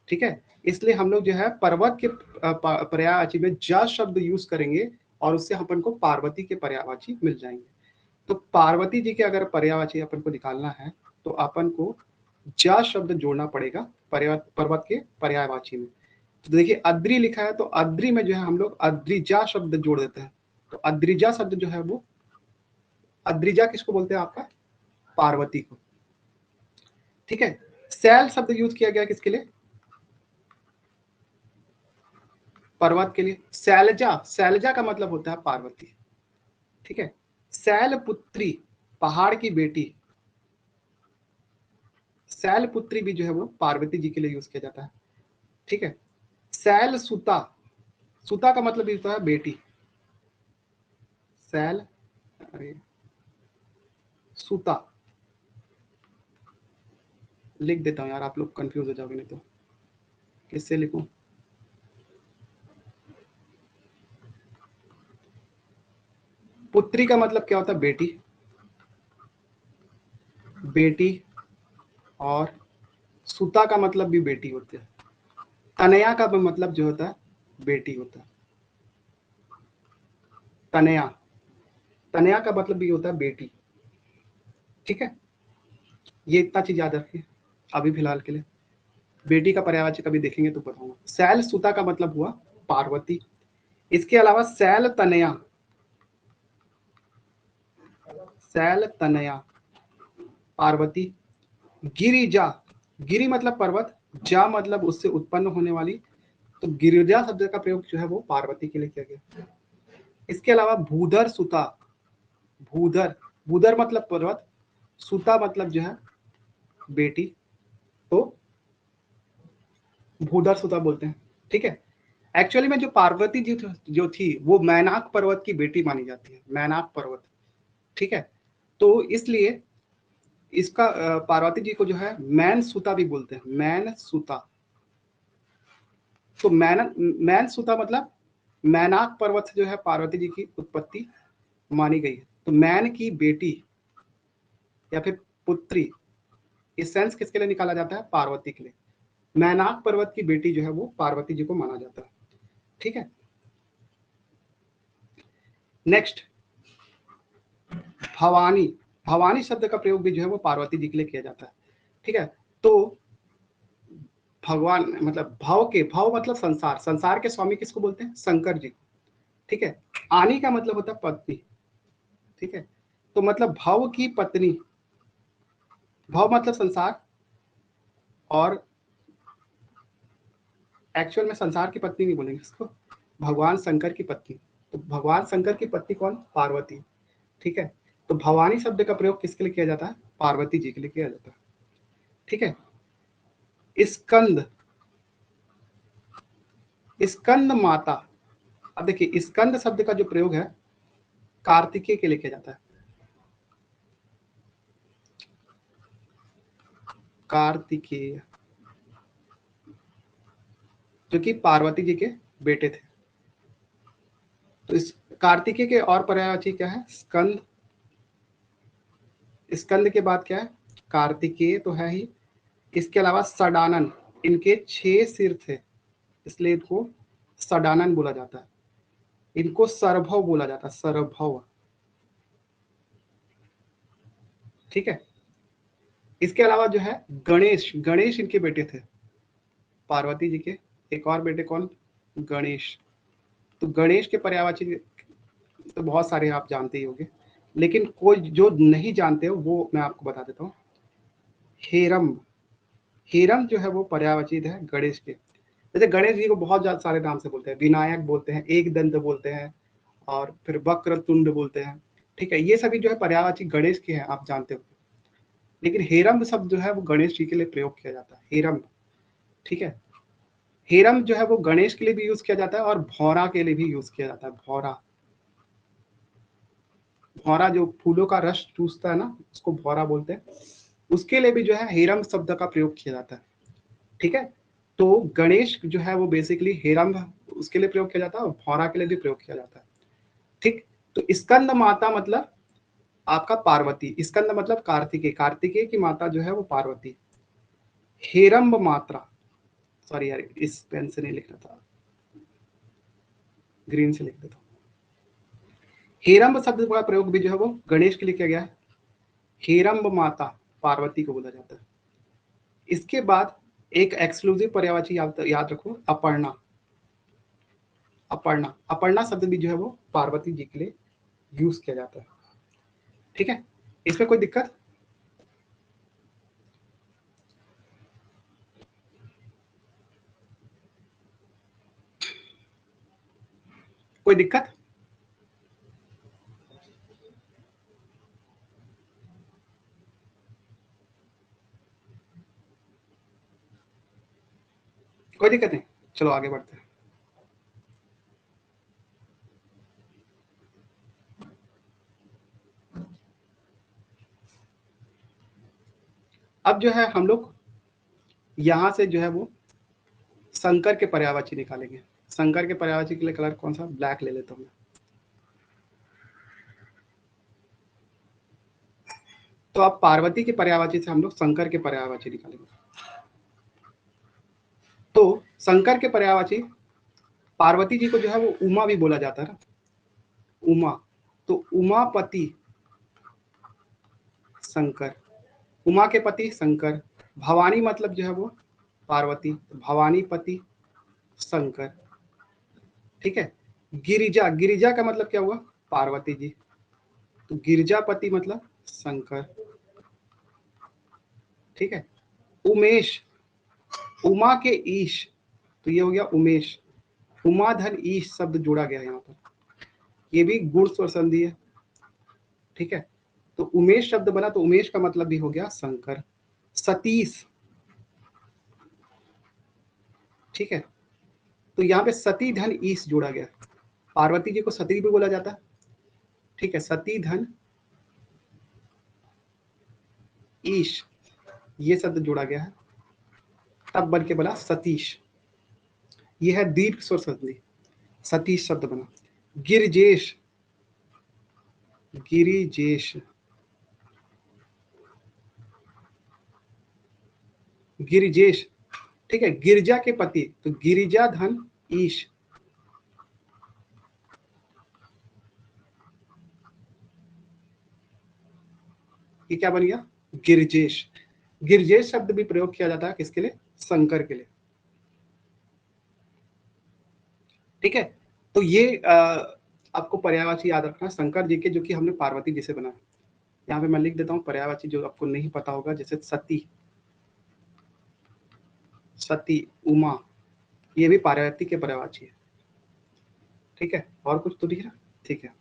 ठीक है। इसलिए हम लोग जो है पर्वत के पर्यायवाची में जा शब्द यूज करेंगे, और उससे अपन को पार्वती के पर्यायवाची मिल जाएंगे। तो पार्वती जी के अगर पर्यायवाची अपन को निकालना है, तो अपन को जा शब्द जोड़ना पड़ेगा पर्वत के पर्यायवाची में। तो देखिए अद्री लिखा है, तो अद्री में जो है हम लोग अद्रिजा शब्द जोड़ देते हैं। तो अद्रिजा शब्द जो है वो, अद्रिजा किसको बोलते हैं, आपका पार्वती को, ठीक है। सैल शब्द यूज किया गया किसके लिए, पर्वत के लिए। शैलजा, शैलजा का मतलब होता है पार्वती, ठीक है। शैल पुत्री, पहाड़ की बेटी। शैल पुत्री भी जो है वो पार्वती जी के लिए यूज किया जाता है, ठीक है। शैल सुता, सुता का मतलब होता है बेटी। शैल, अरे सुता लिख देता हूं यार, आप लोग कंफ्यूज हो जाओगे नहीं तो। किससे लिखूं, पुत्री का मतलब क्या होता है, बेटी, बेटी। और सुता का मतलब भी बेटी होती है। तनया का मतलब जो होता है बेटी होता है, तनया। तनया का मतलब भी होता है बेटी, ठीक है। ये इतना चीज याद रखिए अभी फिलहाल के लिए। बेटी का पर्यायवाची कभी देखेंगे तो बताऊंगा। शैल सुता का मतलब हुआ पार्वती। इसके अलावा शैल तनया, शैल तनया पार्वती। गिरिजा, गिरि मतलब पर्वत, जा मतलब उससे उत्पन्न होने वाली, तो गिरिजा शब्द का प्रयोग जो है वो पार्वती के लिए किया गया। इसके अलावा भूधर सुता, भूधर, भूधर मतलब पर्वत, सुता मतलब जो है बेटी, तो भूधर सुता बोलते हैं, ठीक है। एक्चुअली में जो पार्वती जी जो थी वो मैनाक पर्वत की बेटी मानी जाती है, मैनाक पर्वत, ठीक है। तो इसलिए इसका पार्वती जी को जो है मैन सुता भी बोलते हैं, मैन सुता। तो मैन सुता मतलब मैनाक पर्वत से जो है पार्वती जी की उत्पत्ति मानी गई है। तो मैन की बेटी या फिर पुत्री, इस सेंस किसके लिए निकाला जाता है, पार्वती के लिए। मैनाक पर्वत की बेटी जो है वो पार्वती जी को माना जाता है, ठीक है। नेक्स्ट, भवानी। भवानी शब्द का प्रयोग भी जो है वो पार्वती जी के लिए किया जाता है, ठीक है। तो भगवान मतलब भव के, भव मतलब संसार, संसार के स्वामी किसको बोलते हैं, शंकर जी, ठीक है। आनी का मतलब होता है पत्नी, ठीक है। तो मतलब भव की पत्नी, भव मतलब संसार, और एक्चुअल में संसार की पत्नी नहीं बोलेंगे इसको, भगवान शंकर की पत्नी। तो भगवान शंकर की पत्नी कौन? पार्वती। ठीक है, तो भवानी शब्द का प्रयोग किसके लिए किया जाता है? पार्वती जी के लिए किया जाता है। ठीक है, स्कंद, स्कंद माता। अब देखिए स्कंद शब्द का जो प्रयोग है कार्तिकेय के लिए किया जाता है। कार्तिकेय जो कि पार्वती जी के बेटे थे। तो इस कार्तिकेय के और पर्यायवाची क्या है? स्कंद। स्कंद के बाद क्या है? कार्तिकेय तो है ही, इसके अलावा सडानन, इनके 6 सिर थे इसलिए इनको सडानन बोला जाता है। इनको सरभव बोला जाता है, सरभव। ठीक है, इसके अलावा जो है गणेश, गणेश इनके बेटे थे पार्वती जी के। एक और बेटे कौन? गणेश। तो गणेश के पर्यायवाची तो बहुत सारे आप जानते ही होंगे, लेकिन कोई जो नहीं जानते हो वो मैं आपको बता देता हूँ। हेरम, हेरम जो है वो पर्यायवाची है गणेश के। जैसे गणेश जी को बहुत ज्यादा सारे नाम से बोलते हैं, विनायक बोलते हैं, एक दंत बोलते हैं, और फिर वक्र तुंड बोलते हैं। ठीक है, ये सभी जो है पर्यायवाची गणेश के हैं, आप जानते हो। लेकिन हेरम शब्द जो है वो गणेश जी के लिए प्रयोग किया जाता है, हेरम। ठीक है, हेरम जो है वो गणेश के लिए भी यूज किया जाता है और भौरा के लिए भी यूज किया जाता है। भौरा, भौरा जो फूलों का रस चूसता है ना, उसको भौरा बोलते हैं। उसके लिए भी जो है हेरम शब्द का प्रयोग किया जाता है। ठीक है, तो गणेश जो है वो बेसिकली हेरम उसके लिए प्रयोग किया जाता है और भौरा के लिए भी प्रयोग किया जाता है। ठीक, तो स्कंद माता मतलब आपका पार्वती, स्कंद मतलब कार्तिकेय, कार्तिकेय की माता जो है वो पार्वती। हेरम्ब मात्रा, सॉरी यार इस पेन से नहीं लिखना था, ग्रीन से लिख देता हूँ। हेरम्ब शब्द का प्रयोग भी जो है वो गणेश के लिए किया गया है। हेरम्ब माता पार्वती को बोला जाता है। इसके बाद एक एक्सक्लूसिव पर्यायवाची याद रखो, अपर्णा। अपर्णा, अपर्णा शब्द भी जो है वो पार्वती जी के लिए यूज किया जाता है। ठीक है, इसमें कोई दिक्कत? कोई दिक्कत? कोई दिक्कत नहीं, चलो आगे बढ़ते हैं। अब जो है हम लोग यहां से जो है वो शंकर के पर्यायवाची निकालेंगे। शंकर के पर्यायवाची के लिए कलर कौन सा? ब्लैक ले लेता हूँ। तो अब पार्वती के पर्यायवाची से हम लोग शंकर के पर्यायवाची निकालेंगे। तो शंकर के पर्यायवाची, पार्वती जी को जो है वो उमा भी बोला जाता है ना, उमा। तो उमापति शंकर, उमा के पति शंकर। भवानी मतलब जो है वो पार्वती, भवानी पति शंकर। ठीक है, गिरिजा, गिरिजा का मतलब क्या हुआ? पार्वती जी। तो गिरिजापति मतलब शंकर। ठीक है, उमेश, उमा के ईश, तो ये हो गया उमेश। उमा धन ईश शब्द जोड़ा गया यहाँ पर, ये भी गुण स्वर संधि है। ठीक है, तो उमेश शब्द बना तो उमेश का मतलब भी हो गया शंकर। सतीश, ठीक है, तो यहाँ पे सती धन ईश जोड़ा गया। पार्वती जी को सती भी बोला जाता है। ठीक है, सती धन ईश, ये शब्द जोड़ा गया है, तब बन के बना सतीश। ये है दीर्घ स्वर संधि, सतीश शब्द बना। गिरिजेश, गिरिजेश, गिरिजेश। ठीक है, गिरजा के पति, तो गिरिजा धन ईश। ये क्या बन गया? गिरजेश। गिरजेश शब्द भी प्रयोग किया जाता है किसके लिए? शंकर के लिए। ठीक है, तो ये आपको पर्यायवाची याद रखना शंकर जी के, जो कि हमने पार्वती जी से बनाया। यहाँ पे मैं लिख देता हूँ पर्यायवाची जो आपको नहीं पता होगा, जैसे सती, सती, उमा, ये भी पार्वती के पर्यायवाची है। ठीक है, और कुछ तो दिख रहा? ठीक है,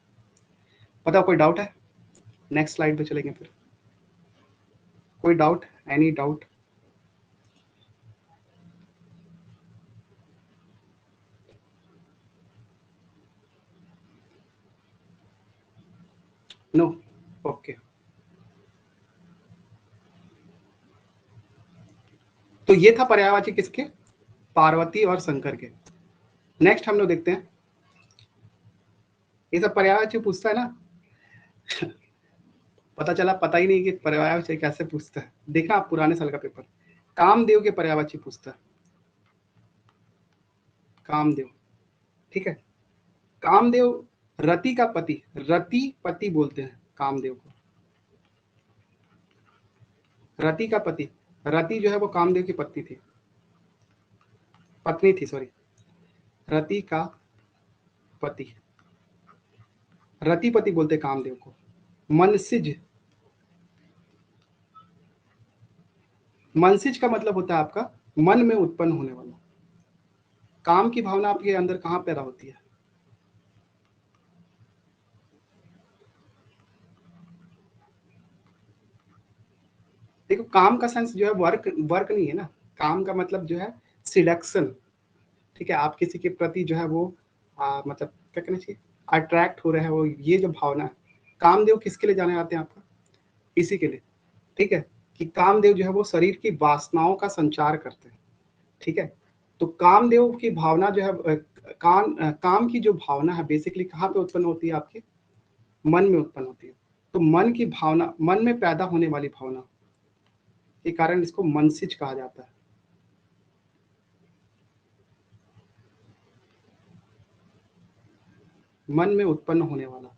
बताओ कोई डाउट है? नेक्स्ट स्लाइड पे चलेंगे फिर। कोई doubt? Any doubt? No? Okay, तो ये था पर्यायवाची किसके? पार्वती और शंकर के। नेक्स्ट हम लोग देखते हैं, ये सब पर्यायवाची पूछता है ना। पता चला पता ही नहीं कि पर्यायवाची कैसे पूछता है। देखा आप पुराने साल का पेपर, कामदेव के पर्यायवाची पूछता है, कामदेव। ठीक है, कामदेव रति का पति, रति पति बोलते हैं कामदेव को, रति का पति। रति जो है वो कामदेव की पत्नी थी, पत्नी थी सॉरी, रति का पति, रतिपति बोलते कामदेव को। मनसिज, मनसिज का मतलब होता है आपका मन में उत्पन्न होने वाला। काम की भावना आपके अंदर कहाँ पैदा होती है? देखो, काम का सेंस जो है वर्क, वर्क नहीं है ना। काम का मतलब जो है सिलेक्शन। ठीक है, आप किसी के प्रति जो है वो मतलब क्या कहना चाहिए, अट्रैक्ट हो रहे हैं, वो ये जो भावना है। कामदेव किसके लिए जाने आते हैं आपका? इसी के लिए। ठीक है, कि कामदेव जो है वो शरीर की वासनाओं का संचार करते हैं। ठीक है, तो कामदेव की भावना जो है काम की जो भावना है बेसिकली कहाँ पे उत्पन्न होती है? आपके मन में उत्पन्न होती है। तो मन की भावना, मन में पैदा होने वाली भावना के कारण इसको मनसिज कहा जाता है। मन में उत्पन्न होने वाला।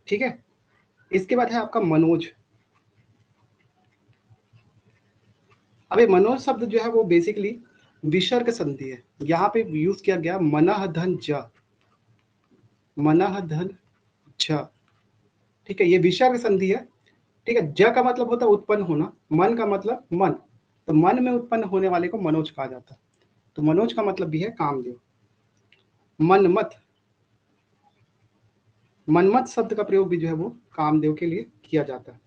ठीक है, इसके बाद है आपका मनोज। अब ये मनोज शब्द जो है वो बेसिकली विसर्ग संधि है। यहाँ पे यूज किया गया मनः धन ज, मनः धन झ। ठीक है, ये विसर्ग संधि है। ठीक है, ज का मतलब होता है उत्पन्न होना, मन का मतलब मन, तो मन में उत्पन्न होने वाले को मनोज कहा जाता है। तो मनोज का मतलब भी है कामदेव। मनमत, मनमत शब्द का प्रयोग भी जो है वो कामदेव के लिए किया जाता है।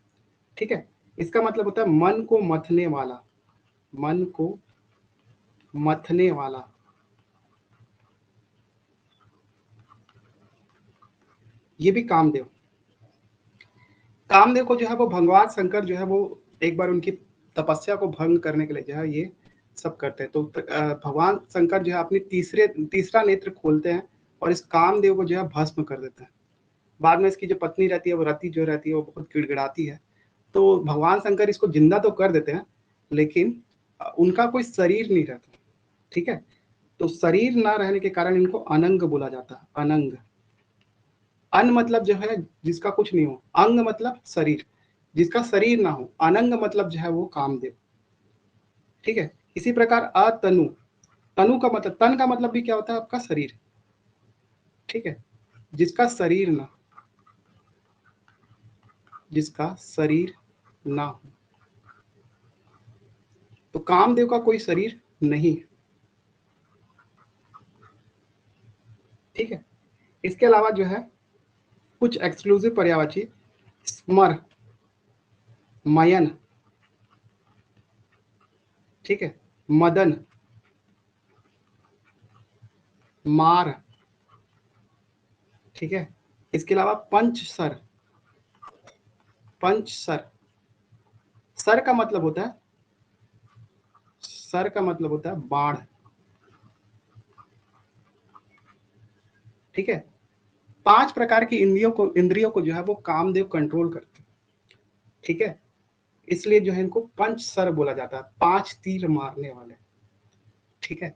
ठीक है, इसका मतलब होता है मन को मथने वाला, मन को मथने वाला। ये भी कामदेव। कामदेव को जो है वो भगवान शंकर जो है वो एक बार उनकी तपस्या को भंग करने के लिए जो है ये सब करते हैं। तो भगवान शंकर जो है अपनी तीसरा नेत्र खोलते हैं और इस कामदेव को जो है भस्म कर देते हैं। बाद में इसकी जो पत्नी रहती है वो रति जो रहती है वो बहुत गिड़गिड़ाती है। तो भगवान शंकर इसको जिंदा तो कर देते हैं, लेकिन उनका कोई शरीर नहीं रहता। ठीक है, तो शरीर ना रहने के कारण इनको अनंग बोला जाता है, अनंग। अन मतलब जो है जिसका कुछ नहीं हो, अंग मतलब शरीर, जिसका शरीर ना हो। अनंग मतलब जो है वो कामदेव। ठीक है, इसी प्रकार अतनु, तनु का मतलब, तन का मतलब भी क्या होता है आपका? शरीर। ठीक है, जिसका शरीर ना, जिसका शरीर ना हो। तो कामदेव का कोई शरीर नहीं। ठीक है, इसके अलावा जो है कुछ एक्सक्लूसिव पर्यायवाची, स्मर, मयन, ठीक है, मदन, मार। ठीक है, इसके अलावा पंच सर, पंच सर। सर का मतलब होता है, सर का मतलब होता है बाण। ठीक है, 5 प्रकार की इंद्रियों को जो है वो कामदेव कंट्रोल करते हैं। ठीक है, इसलिए जो है इनको पंच सर बोला जाता है, 5 तीर मारने वाले। ठीक है,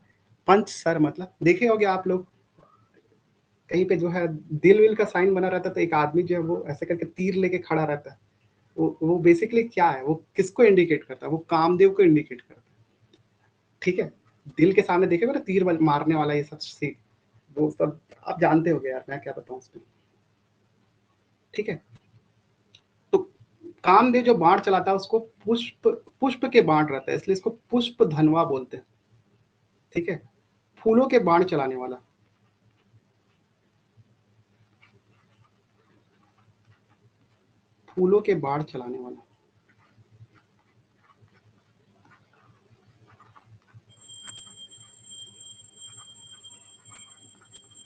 पंच सर मतलब देखे होंगे आप लोग, कहीं पे जो है दिल विल का साइन बना रहता है, तो एक आदमी जो है वो ऐसे करके तीर लेके खड़ा रहता है। वो बेसिकली क्या है, वो किसको इंडिकेट करता है? वो कामदेव को इंडिकेट करता है। ठीक है, दिल के सामने देखे ना तीर मारने वाला, ये सब सीन वो सब आप जानते हो यार, मैं क्या बताऊं उसमें। ठीक है। तो कामदेव जो बाण चलाता है उसको पुष्प पुष्प के बाण रहता है, इसलिए इसको पुष्प धनवा बोलते हैं। ठीक है, फूलों के बाण चलाने वाला। फूलों के बाण चलाने वाला।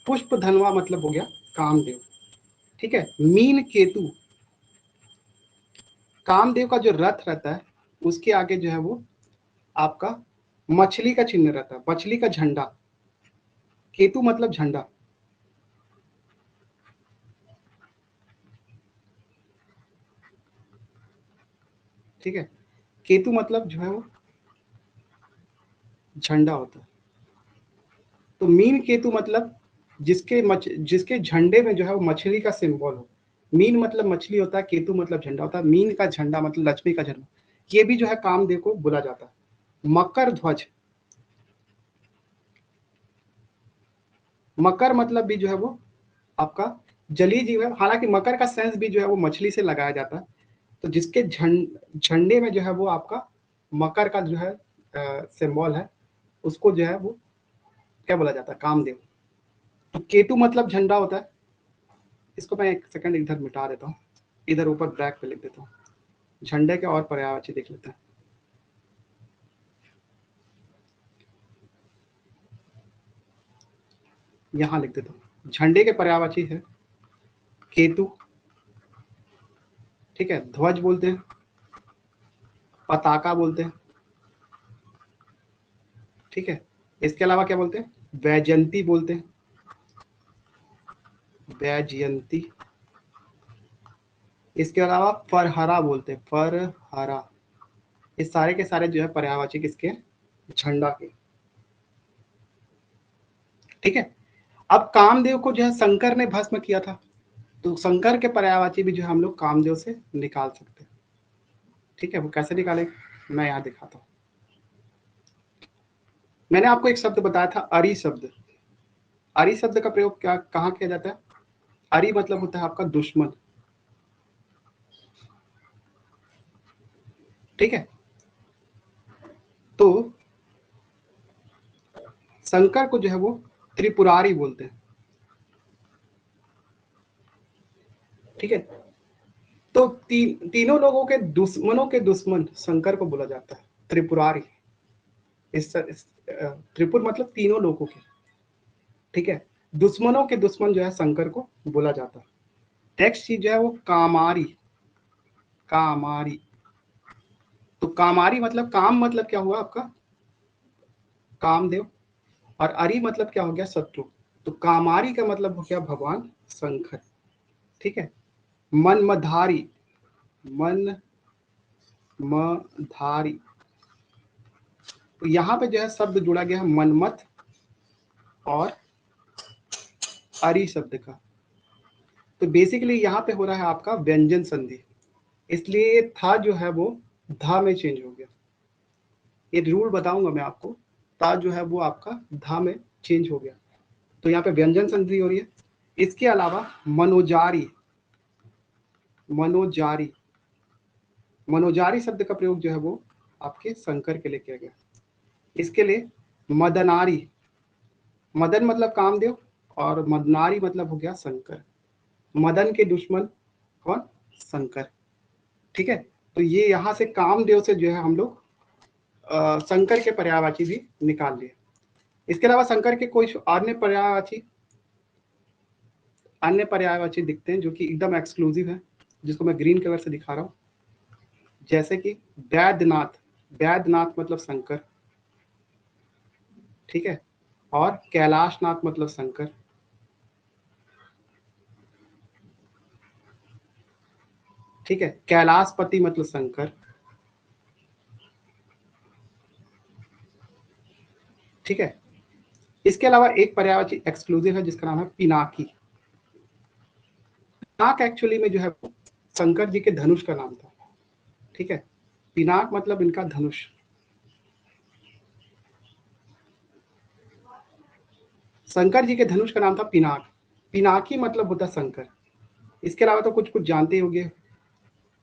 पुष्प धनवा मतलब हो गया कामदेव। ठीक है, मीन केतु, कामदेव का जो रथ रहता है उसके आगे जो है वो आपका मछली का चिन्ह रहता है, मछली का झंडा। केतु मतलब झंडा। ठीक है, केतु मतलब जो है वो झंडा होता है। तो मीन केतु मतलब जिसके झंडे में जो है वो मछली का सिंबल हो। मीन मतलब मछली होता है, केतु मतलब झंडा होता है। मीन का झंडा मतलब लक्ष्मी का झंडा। ये भी जो है कामदेव को बोला जाता है। मकर ध्वज, मकर मतलब भी जो है वो आपका जलीय जीव है। हालांकि मकर का सेंस भी जो है वो मछली से लगाया जाता है। तो जिसके झंडे में जो है वो आपका मकर का जो है सिंबल है, उसको जो है वो क्या बोला जाता है, कामदेव। तो केतु मतलब झंडा होता है। इसको मैं एक सेकंड इधर मिटा देता हूँ, इधर ऊपर ब्लैक पे लिख देता हूँ। झंडे के और पर्यायवाची देख लेते हैं। यहाँ लिख देता हूँ, झंडे के पर्यायवाची है केतु। ठीक है, ध्वज बोलते हैं, पताका बोलते हैं। ठीक है, इसके अलावा क्या बोलते हैं, वैजयंती बोलते हैं, वैजयंती। इसके अलावा फरहरा बोलते हैं, फरहरा। ये सारे के सारे जो है पर्यायवाची किसके, झंडा के। ठीक है, अब कामदेव को जो है शंकर ने भस्म किया था, तो शंकर के पर्यायवाची भी जो है हम लोग कामदेव से निकाल सकते हैं। ठीक है, वो कैसे निकाले, मैं यहाँ दिखाता हूँ। मैंने आपको एक शब्द बताया था, अरि शब्द। अरि शब्द का प्रयोग क्या कहाँ किया जाता है। अरि मतलब होता है आपका दुश्मन। ठीक है, तो शंकर को जो है वो त्रिपुरारी बोलते हैं। ठीक है, तो तीनों लोगों के दुश्मनों के दुश्मन शंकर को बोला जाता है त्रिपुरारी। त्रिपुर मतलब तीनों लोगों के। ठीक है, दुश्मनों के दुश्मन जो है शंकर को बोला जाता है। नेक्स्ट चीज जो है वो कामारी। कामारी, तो कामारी मतलब काम मतलब क्या हुआ आपका, कामदेव। और अरि मतलब क्या हो गया, शत्रु। तो कामारी का मतलब हो गया भगवान शंकर। ठीक है, मनमधारी, मन मधारी। तो यहाँ पे जो है शब्द जुड़ा गया है मनमथ और अरि शब्द का। तो बेसिकली यहाँ पे हो रहा है आपका व्यंजन संधि, इसलिए था जो है वो धा में चेंज हो गया। ये रूल बताऊंगा मैं आपको। ता जो है वो आपका धा में चेंज हो गया, तो यहाँ पे व्यंजन संधि हो रही है। इसके अलावा मनोजारी, मनोजारी, मनोजारी शब्द का प्रयोग जो है वो आपके शंकर के लिए किया गया। इसके लिए मदनारी, मदन मतलब कामदेव और मदनारी मतलब हो गया शंकर। मदन के दुश्मन कौन, शंकर। ठीक है, तो ये यहाँ से कामदेव से जो है हम लोग शंकर के पर्यायवाची भी निकाल लिए। इसके अलावा शंकर के कोई अन्य पर्यायवाची दिखते हैं जो कि एकदम एक्सक्लूसिव है, जिसको मैं ग्रीन कलर से दिखा रहा हूँ। जैसे कि वैद्यनाथ, वैद्यनाथ मतलब शंकर। ठीक है, और कैलाशनाथ मतलब शंकर। ठीक है, कैलाशपति मतलब शंकर। ठीक है, इसके अलावा एक पर्यायवाची एक्सक्लूसिव है जिसका नाम है पिनाकी। पिनाक एक्चुअली में जो है शंकर जी के धनुष का नाम था। ठीक है, पिनाक मतलब इनका धनुष। शंकर जी के धनुष का नाम था पिनाक। पिनाकी मतलब होता शंकर। इसके अलावा तो कुछ कुछ जानते ही होंगे,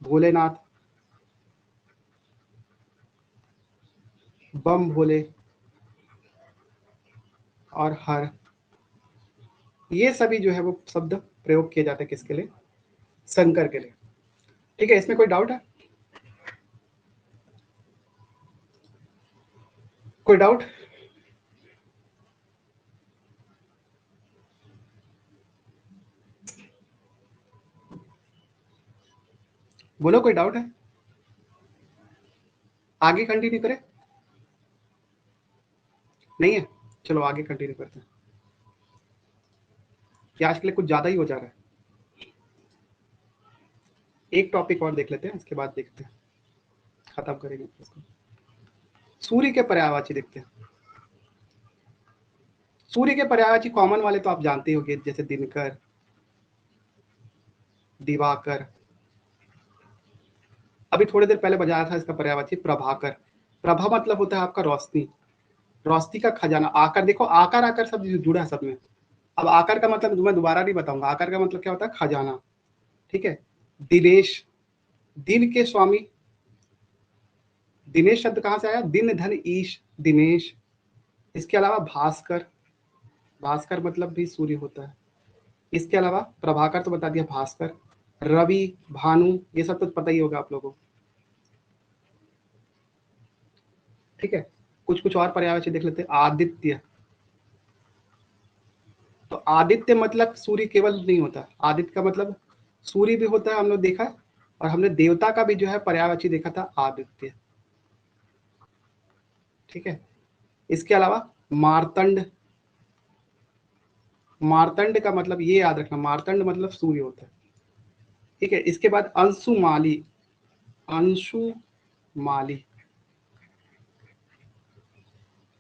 भोलेनाथ, बम भोले और हर, ये सभी जो है वो शब्द प्रयोग किए जाते हैं किसके लिए? शंकर के लिए। ठीक है, इसमें कोई डाउट है? कोई डाउट? बोलो, कोई डाउट है? आगे कंटिन्यू करें? नहीं है? चलो आगे कंटिन्यू करते हैं, कि आज के लिए कुछ ज्यादा ही हो जा रहा है। एक टॉपिक और देख लेते हैं, इसके बाद देखते हैं, खत्म करेंगे इसको। सूर्य के पर्यायवाची देखते हैं। सूर्य के पर्यायवाची कॉमन वाले तो आप जानते होंगे, जैसे दिनकर, दिवाकर। अभी थोड़ी देर पहले बजाया था इसका पर्यायवाची प्रभाकर। प्रभा मतलब होता है आपका रोशनी, रोशनी का खजाना। आकर, देखो आकर आकर सब जुड़ा है सब में। अब आकर का मतलब मैं दोबारा नहीं बताऊंगा, आकर का मतलब क्या होता है? खजाना। ठीक है। दिनेश, दिन के स्वामी। दिनेश शब्द कहां से आया? दिन धन ईश, दिनेश। इसके अलावा भास्कर, भास्कर मतलब भी सूर्य होता है। इसके अलावा प्रभाकर तो बता दिया, भास्कर, रवि, भानु, ये सब तो पता ही होगा आप लोगों को। ठीक है, कुछ कुछ और पर्यायवाची देख लेते हैं। आदित्य, तो आदित्य मतलब सूर्य केवल नहीं होता, आदित्य का मतलब सूर्य भी होता है, हम लोग देखा है। और हमने देवता का भी जो है पर्यायवाची देखा था, आदित्य। ठीक है। इसके अलावा मार्तंड, मार्तंड का मतलब ये याद रखना, मार्तंड मतलब सूर्य होता है। ठीक है। इसके बाद अंशुमाली, अंशुमाली,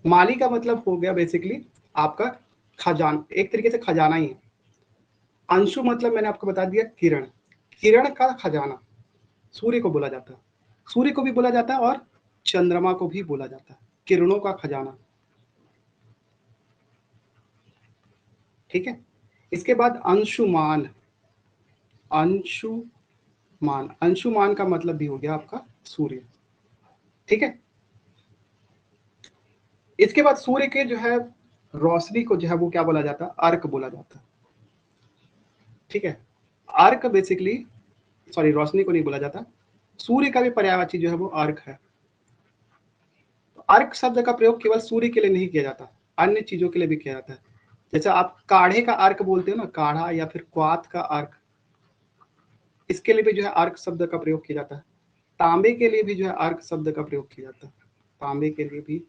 माली का मतलब हो गया बेसिकली आपका खजाना, एक तरीके से खजाना ही है। अंशु मतलब मैंने आपको बता दिया किरण, किरण का खजाना सूर्य को बोला जाता है। सूर्य को भी बोला जाता है और चंद्रमा को भी बोला जाता है, किरणों का खजाना। ठीक है। इसके बाद अंशुमान, अंशुमान, अंशुमान का मतलब भी हो गया आपका सूर्य। ठीक है। इसके बाद सूर्य के जो है रोशनी को जो है वो क्या बोला जाता है? अर्क बोला जाता है। ठीक है। अर्क बेसिकली, सॉरी रोशनी को नहीं बोला जाता, सूर्य का भी पर्यायवाची जो है वो अर्क है। तो अर्क शब्द का प्रयोग केवल सूर्य के लिए नहीं किया जाता, अन्य चीजों के लिए भी किया जाता है। जैसे आप काढ़े का अर्क बोलते हो ना, काढ़ा या फिर क्वाथ का अर्क, इसके लिए भी जो है अर्क शब्द का प्रयोग किया जाता है। तांबे के लिए भी जो है अर्क शब्द का प्रयोग किया जाता है, तांबे के लिए भी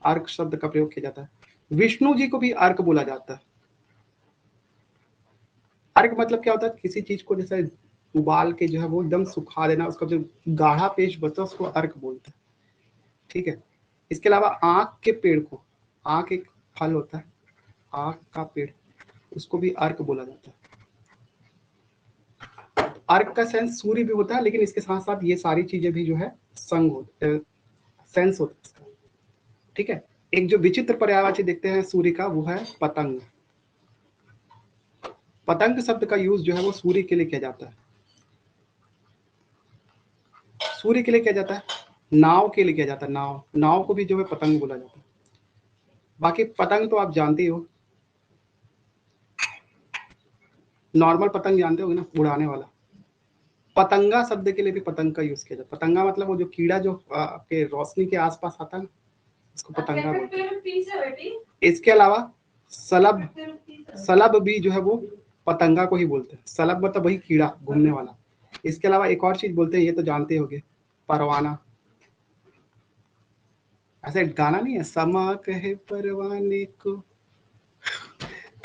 अर्क शब्द का प्रयोग किया जाता है। विष्णु जी को भी अर्क बोला जाता है। अर्क मतलब क्या होता है? किसी चीज को जैसे उबाल के जो है वो एकदम सुखा देना, उसका जो गाढ़ा पेस्ट बचता है उसको अर्क बोलते हैं। ठीक है। इसके अलावा आंख के पेड़ को, आंख एक फल होता है, आंख का पेड़, उसको भी अर्क बोला जाता है। अर्क का सेंस सूर्य भी होता है, लेकिन इसके साथ साथ ये सारी चीजें भी जो है संग होते, सेंस होता है इसका। ठीक है। एक जो विचित्र पर्यायवाची देखते हैं सूर्य का, वो है पतंग। पतंग शब्द का यूज जो है वो सूर्य के लिए किया जाता है। सूर्य के लिए किया जाता है, नाव के लिए किया जाता है, नाव, नाव को भी जो है पतंग बोला जाता है। बाकी पतंग तो आप जानते ही हो, नॉर्मल पतंग जानते हो ना, उड़ाने वाला। पतंगा शब्द के लिए भी पतंग का यूज किया जाता है। पतंगा मतलब वो जो कीड़ा जो आपके रोशनी के आसपास आता है ना, इसको पतंगा बोलते हैं। इसके अलावा सलब, सलब भी जो है वो पतंगा को ही बोलते हैं। सलब मतलब वही कीड़ा घूमने वाला। इसके अलावा एक और चीज बोलते हैं, ये तो जानते होगे, परवाना। ऐसे गाना नहीं है, समा कहे परवाने को,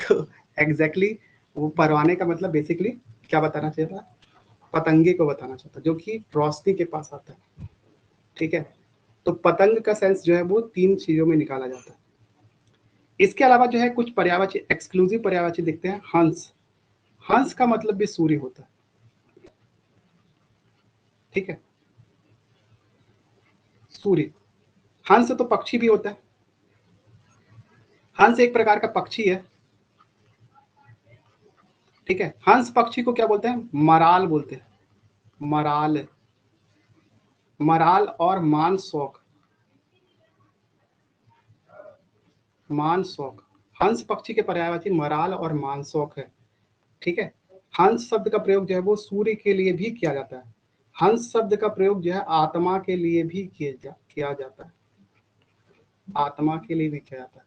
तो एग्जैक्टली वो परवाने का मतलब बेसिकली क्या बताना चाहिए था? पतंगे को बताना चाहता, जो कि रोशनी के पास आता है। ठीक है। तो पतंग का सेंस जो है वो तीन चीजों में निकाला जाता है। इसके अलावा जो है कुछ पर्यायवाची, एक्सक्लूसिव पर्यायवाची देखते हैं। हंस, हंस का मतलब भी सूर्य होता है। ठीक है। सूर्य, हंस तो पक्षी भी होता है, हंस एक प्रकार का पक्षी है। ठीक है। हंस पक्षी को क्या बोलते हैं? मराल बोलते हैं, मराल। मराल और मानसौक, मानसौक। हंस पक्षी के पर्यायवाची मराल और मानसौक है। ठीक है। हंस शब्द का प्रयोग जो है वो सूर्य के लिए भी किया जाता है। हंस शब्द का प्रयोग जो है आत्मा के लिए भी किया जाता है, आत्मा के लिए भी किया जाता है।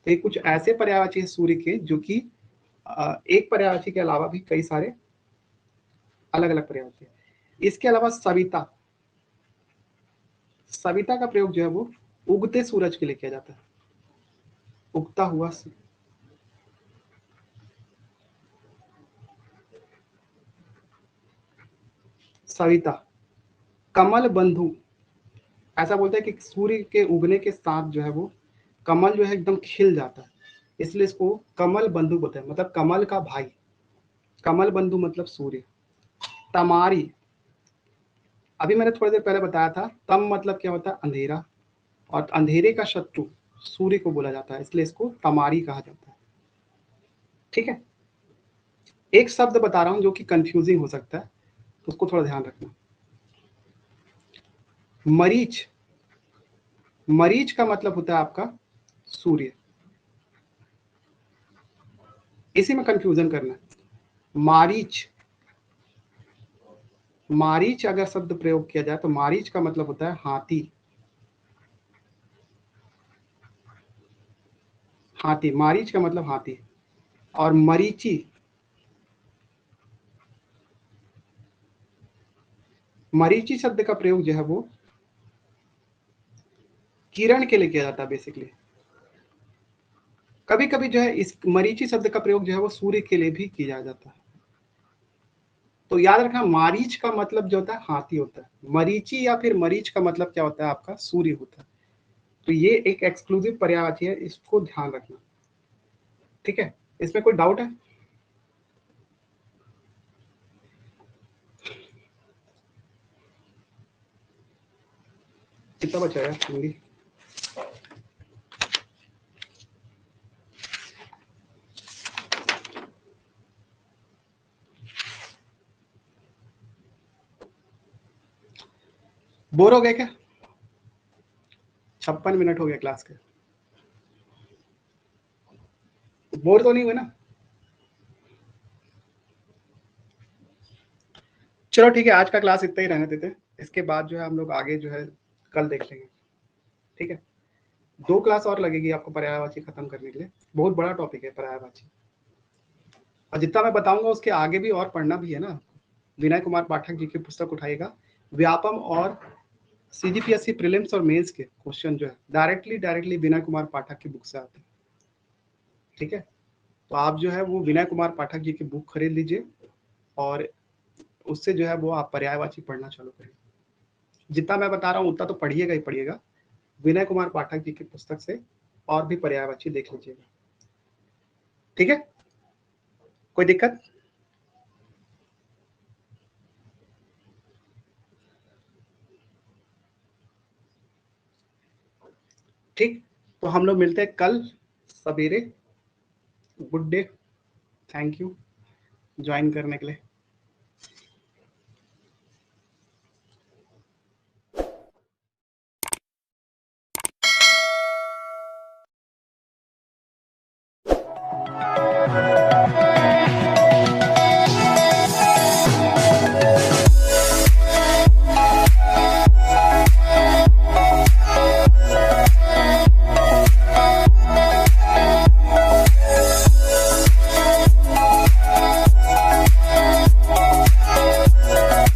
तो ये कुछ ऐसे पर्यायवाची है सूर्य के जो कि एक पर्यायवाची के अलावा भी कई सारे अलग अलग पर्यायवाची है। इसके अलावा सविता, सविता का प्रयोग जो है वो उगते सूरज के लिए किया जाता है, उगता हुआ। सविता। कमल बंधु, ऐसा बोलते हैं कि सूर्य के उगने के साथ जो है वो कमल जो है एकदम खिल जाता है, इसलिए इसको कमल बंधु बोलते हैं, मतलब कमल का भाई। कमल बंधु मतलब सूर्य। तमारी, अभी मैंने थोड़ी देर पहले बताया था, तम मतलब क्या होता है? अंधेरा, और अंधेरे का शत्रु सूर्य को बोला जाता है, इसलिए इसको तमारी कहा जाता है। ठीक है। एक शब्द बता रहा हूं जो कि कंफ्यूजिंग हो सकता है, तो उसको थोड़ा ध्यान रखना। मरीच, मरीच का मतलब होता है आपका सूर्य, इसी में कंफ्यूजन करना है। मारीच, मारीच अगर शब्द प्रयोग किया जाए तो मारीच का मतलब होता है हाथी, हाथी। मारीच का मतलब हाथी। और मरीचि, मरीचि शब्द का प्रयोग जो है वो किरण के लिए किया जाता है बेसिकली। कभी कभी जो है इस मरीचि शब्द का प्रयोग जो है वो सूर्य के लिए भी किया जाता है। तो याद रखना, मारीच का मतलब जो होता है हाथी होता है, मरीचि या फिर मरीच का मतलब क्या होता है? आपका सूर्य होता है। तो ये एक एक्सक्लूसिव पर्यायवाची है, इसको ध्यान रखना। ठीक है। इसमें कोई डाउट है? कितना बचा है हिंदी? बोर हो गए क्या? 56 मिनट हो गया क्लास के। बोर तो नहीं हुए ना? चलो ठीक है, आज का क्लास इतना ही रहने देते हैं। इसके बाद जो है हम लोग आगे जो है कल देख लेंगे। ठीक है। 2 क्लास और लगेगी आपको पर्यायवाची खत्म करने के लिए, बहुत बड़ा टॉपिक है पर्यायवाची, और जितना मैं बताऊंगा उसके आगे भी और पढ़ना भी है ना। विनय कुमार पाठक जी की पुस्तक उठाइएगा, व्यापम और सीजीपीएससी प्रीलिम्स और मेंस के क्वेश्चन जो है डायरेक्टली विनय कुमार पाठक की बुक से आते हैं। ठीक है। तो आप जो है वो विनय कुमार पाठक जी की बुक खरीद लीजिए, और उससे जो है वो आप पर्यायवाची पढ़ना चालू करिए। जितना मैं बता रहा हूँ उतना तो पढ़िएगा ही पढ़िएगा, विनय कुमार पाठक जी की पुस्तक से और भी पर्यायवाची देख लीजिएगा। ठीक है। कोई दिक्कत? ठीक। तो हम लोग मिलते हैं कल सवेरे। Good day. Thank you join करने के लिए।